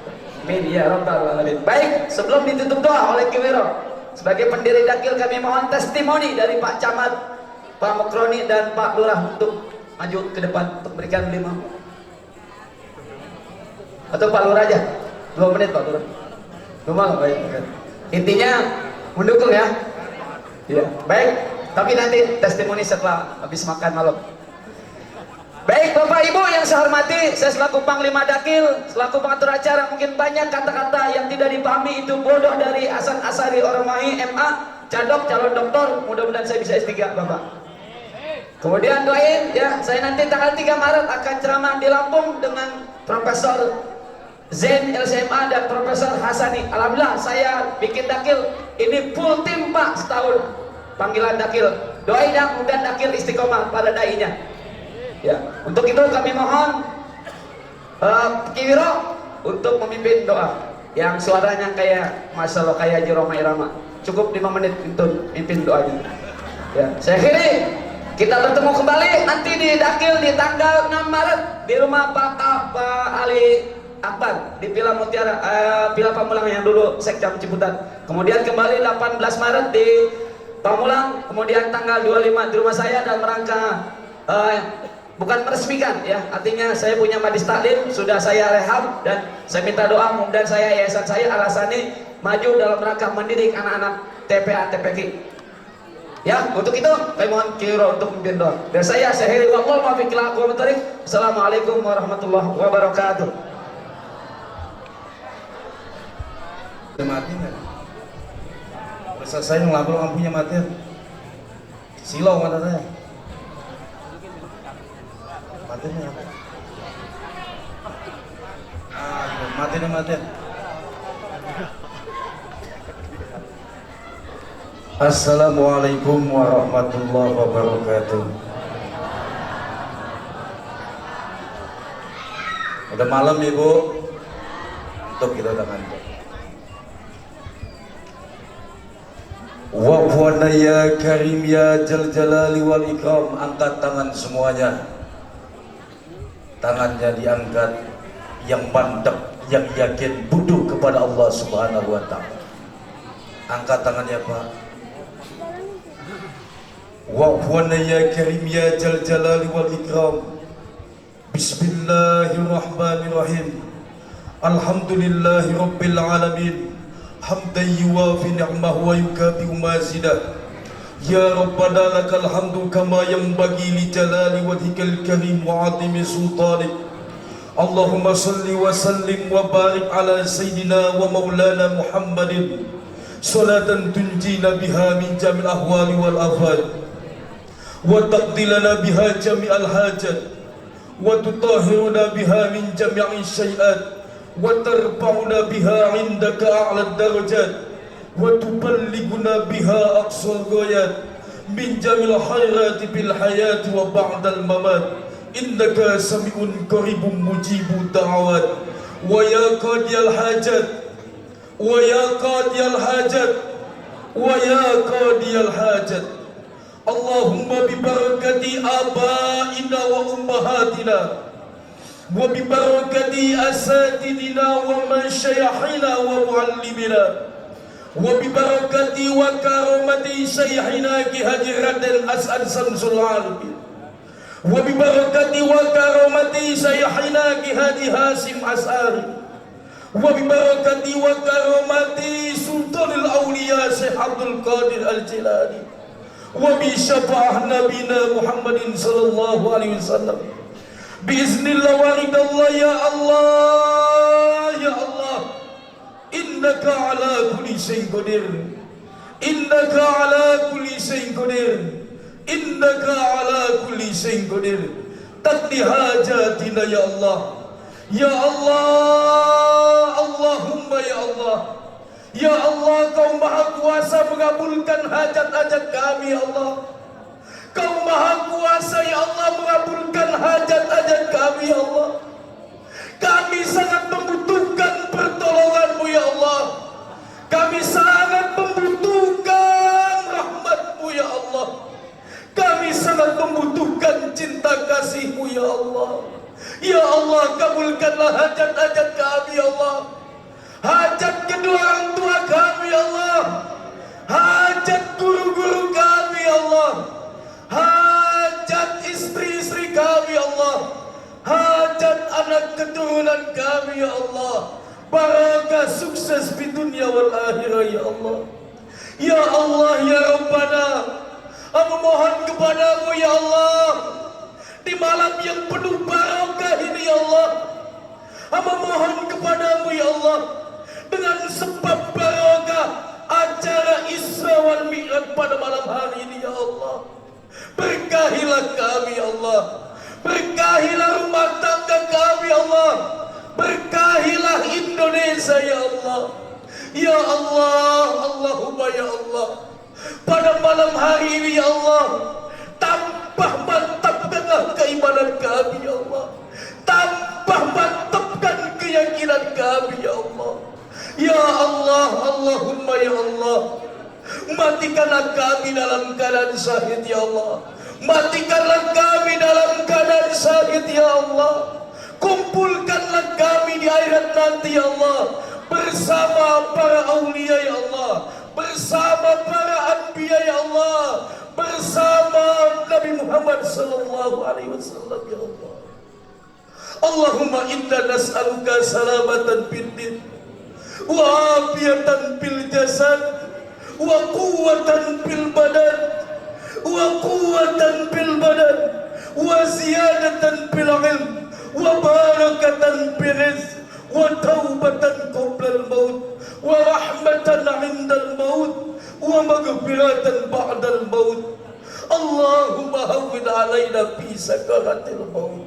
Amin ya rabbal alamin. Baik, sebelum ditutup doa oleh Kiwiro sebagai pendiri Dakil, kami mohon testimoni dari Pak Camat, Pak Mukroni, dan Pak Lurah untuk maju ke depan untuk berikan 5 atau Pak Lurah aja 2 menit Pak Lurah. Baik. Intinya mendukung ya. Ya, baik. Tapi nanti testimoni setelah habis makan malam. Baik Bapak Ibu yang saya hormati, saya selaku Panglima Dakil, selaku pengatur acara, mungkin banyak kata-kata yang tidak dipahami itu bodoh dari Hasan Asari Ormahi MA, Cadok, calon doktor, mudah-mudahan saya bisa S3 Bapak. Kemudian doain ya, saya nanti tanggal 3 Maret akan ceramah di Lampung dengan Profesor Zain LCMA dan Profesor Hasani. Alhamdulillah saya bikin Dakil ini full tim Pak, setahun panggilan Dakil. Doain yang mudah Dakil istiqomah pada dai-nya. Ya, untuk itu kami mohon Kiwiro untuk memimpin doa yang suaranya kayak Masya Allah kayak Haji Roma Irama. Cukup 5 menit untuk mimpin doanya. Ya, saya akhiri. Kita bertemu kembali nanti di Dakil di tanggal 6 Maret di rumah Pak Ali Akbar di Villa Mutiara, Villa Pamulang yang dulu Sekcam Ciputat. Kemudian kembali 18 Maret di Pamulang, kemudian tanggal 25 di rumah saya dalam rangka bukan meresmikan ya, artinya saya punya majlis taklim sudah saya rehab, dan saya minta doa mudah-mudahan saya yayasan saya alasannya maju dalam rangka mendidik anak-anak TPA TPQ. Ya, untuk itu kami mohon Kiwiro untuk memimpin doa. Dan saya akhiri waqul ma fi qila wa tarik. Assalamualaikum warahmatullahi wabarakatuh. Mati nggak? Udah selesai ngelabel lampunya mati. Silau mata saya. Matinya apa? Mati. Assalamualaikum warahmatullahi wabarakatuh. Udah malam Ibu, untuk kita tangan. Wafwana ya karim ya jal jalali wal ikram. Angkat tangan semuanya. Tangannya diangkat, yang mantap, yang yakin butuh kepada Allah Subhanahu wa taala. Angkat tangannya Pak. Wa'fuana ya karim ya jal jalali wal ikram. Bismillahirrahmanirrahim. Alhamdulillahi rabbil alamin. Hamdan yuwafi ni'mahu wa yukafi'u mazidah. Ya Rabbana lakal hamdu kama yanbaghi li jalali wajhikal karim wa 'azimi sultanik. Allahumma salli wa sallim wa barik ala sayyidina wa maulana Muhammadin salatan tunjina biha min jamil ahwali wal afat wa taqdilana biha jami'al hajat wa tutahhiruna biha min jami'i syai'at wa tarfa'una biha 'indaka a'la darajat wa tuballighuna biha aqsal ghayat min jamil khairati bil hayati wa ba'dal mamat innaka sami'un qaribun mujibud da'awat wa ya qadiyal hajat wa ya qadiyal hajat wa ya qadiyal hajat Allahumma bi barakati abaina wa ummahatina wa bi barakati asatidina wa masyayikhina wa muallimina wa bi barakati wa karamati syayikhina Ki Haji Raden As'ad Samsul Arifin wa bi barakati wa karamati syayikhina Ki Haji Hasim As'ari wa bi barakati wa karamati Sultanul Auliya Syekh Abdul Qadir Al-Jilani wa bi syafaah nabina Muhammadin sallallahu alaihi wasallam biiznillah wa ridallah ya Allah ya Allah innaka ala kulli syai'in qadir innaka ala kulli syai'in qadir innaka ala kulli syai'in qadir taqdi hajatina ya Allah ya Allah Allahumma ya Allah ya Allah, Kau Maha Kuasa mengabulkan hajat-hajat kami ya Allah. Kau Maha Kuasa ya Allah mengabulkan hajat-hajat kami ya Allah. Kami sangat membutuhkan pertolongan-Mu ya Allah. Kami sangat membutuhkan rahmat-Mu ya Allah. Kami sangat membutuhkan cinta kasih-Mu ya Allah. Ya Allah, kabulkanlah hajat-hajat kami ya Allah. Hajat kedua orang tua kami ya Allah. Hajat guru-guru kami ya Allah. Hajat istri-istri kami ya Allah. Hajat anak keturunan kami ya Allah. Barakah sukses di dunia wal akhirah ya Allah. Ya Allah ya Rabbana, aku mohon kepadamu ya Allah, di malam yang penuh barakah ini ya Allah, aku mohon kepadamu ya Allah, dengan sebab barakah acara Isra wal Mi'raj pada malam hari ini ya Allah, berkahilah kami ya Allah, berkahilah rumah tangga kami ya Allah, berkahilah Indonesia ya Allah. Ya Allah, Allahumma ya Allah, pada malam hari ini ya Allah, tambah mantapkanlah keimanan kami ya Allah, tambah mantapkan keyakinan kami ya Allah. Ya Allah, Allahumma ya Allah, matikanlah kami dalam keadaan syahid ya Allah, matikanlah kami dalam keadaan syahid ya Allah, kumpulkanlah kami di akhirat nanti ya Allah, bersama para aulia ya Allah, bersama para anbiya ya Allah, bersama Nabi Muhammad sallallahu alaihi wasallam ya Allah. Allahumma inna nas'aluka salamatan fid din wa afiyatan fil jasad wa quwwatan fil badan wa quwwatan fil badan wa ziyadatan fil ilm wa barakatan fil rizq wa taubatan qabla al maut wa rahmatan 'inda al maut wa maghfiratan ba'da al maut. Allahumma hawwin 'alaina fi sakaratil maut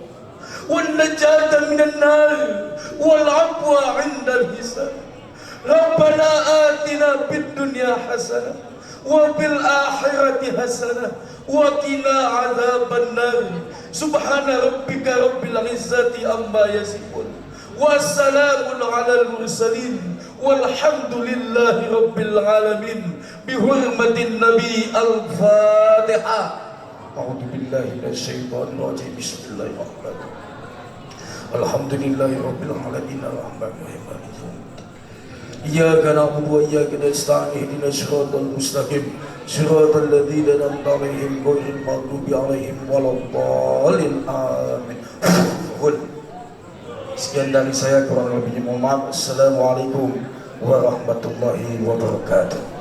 wan najata minan nar wal 'afwa 'inda al hisab. Rabbana atina fid dunya hasanah wa fil akhirati hasanah wa qina adzaban nar. Subhana rabbika rabbil izzati amma yasifun wa salamun alal mursalin walhamdulillahi rabbil alamin. Bihurmatin Nabi Al-Fatihah. A'udzu billahi minasyaitonir rajim. Bismillahirrahmanirrahim. Alhamdulillahi rabbil alamin arrahmanir rahim maliki yaumiddin. Iyyaka na'budu wa iyyaka nasta'in ihdinas siratal mustaqim siratal ladzina an'amta 'alaihim ghairil maghdubi 'alaihim waladdallin amin. Sekian dari saya, kurang lebihnya mohon maaf. Assalamualaikum warahmatullahi wabarakatuh.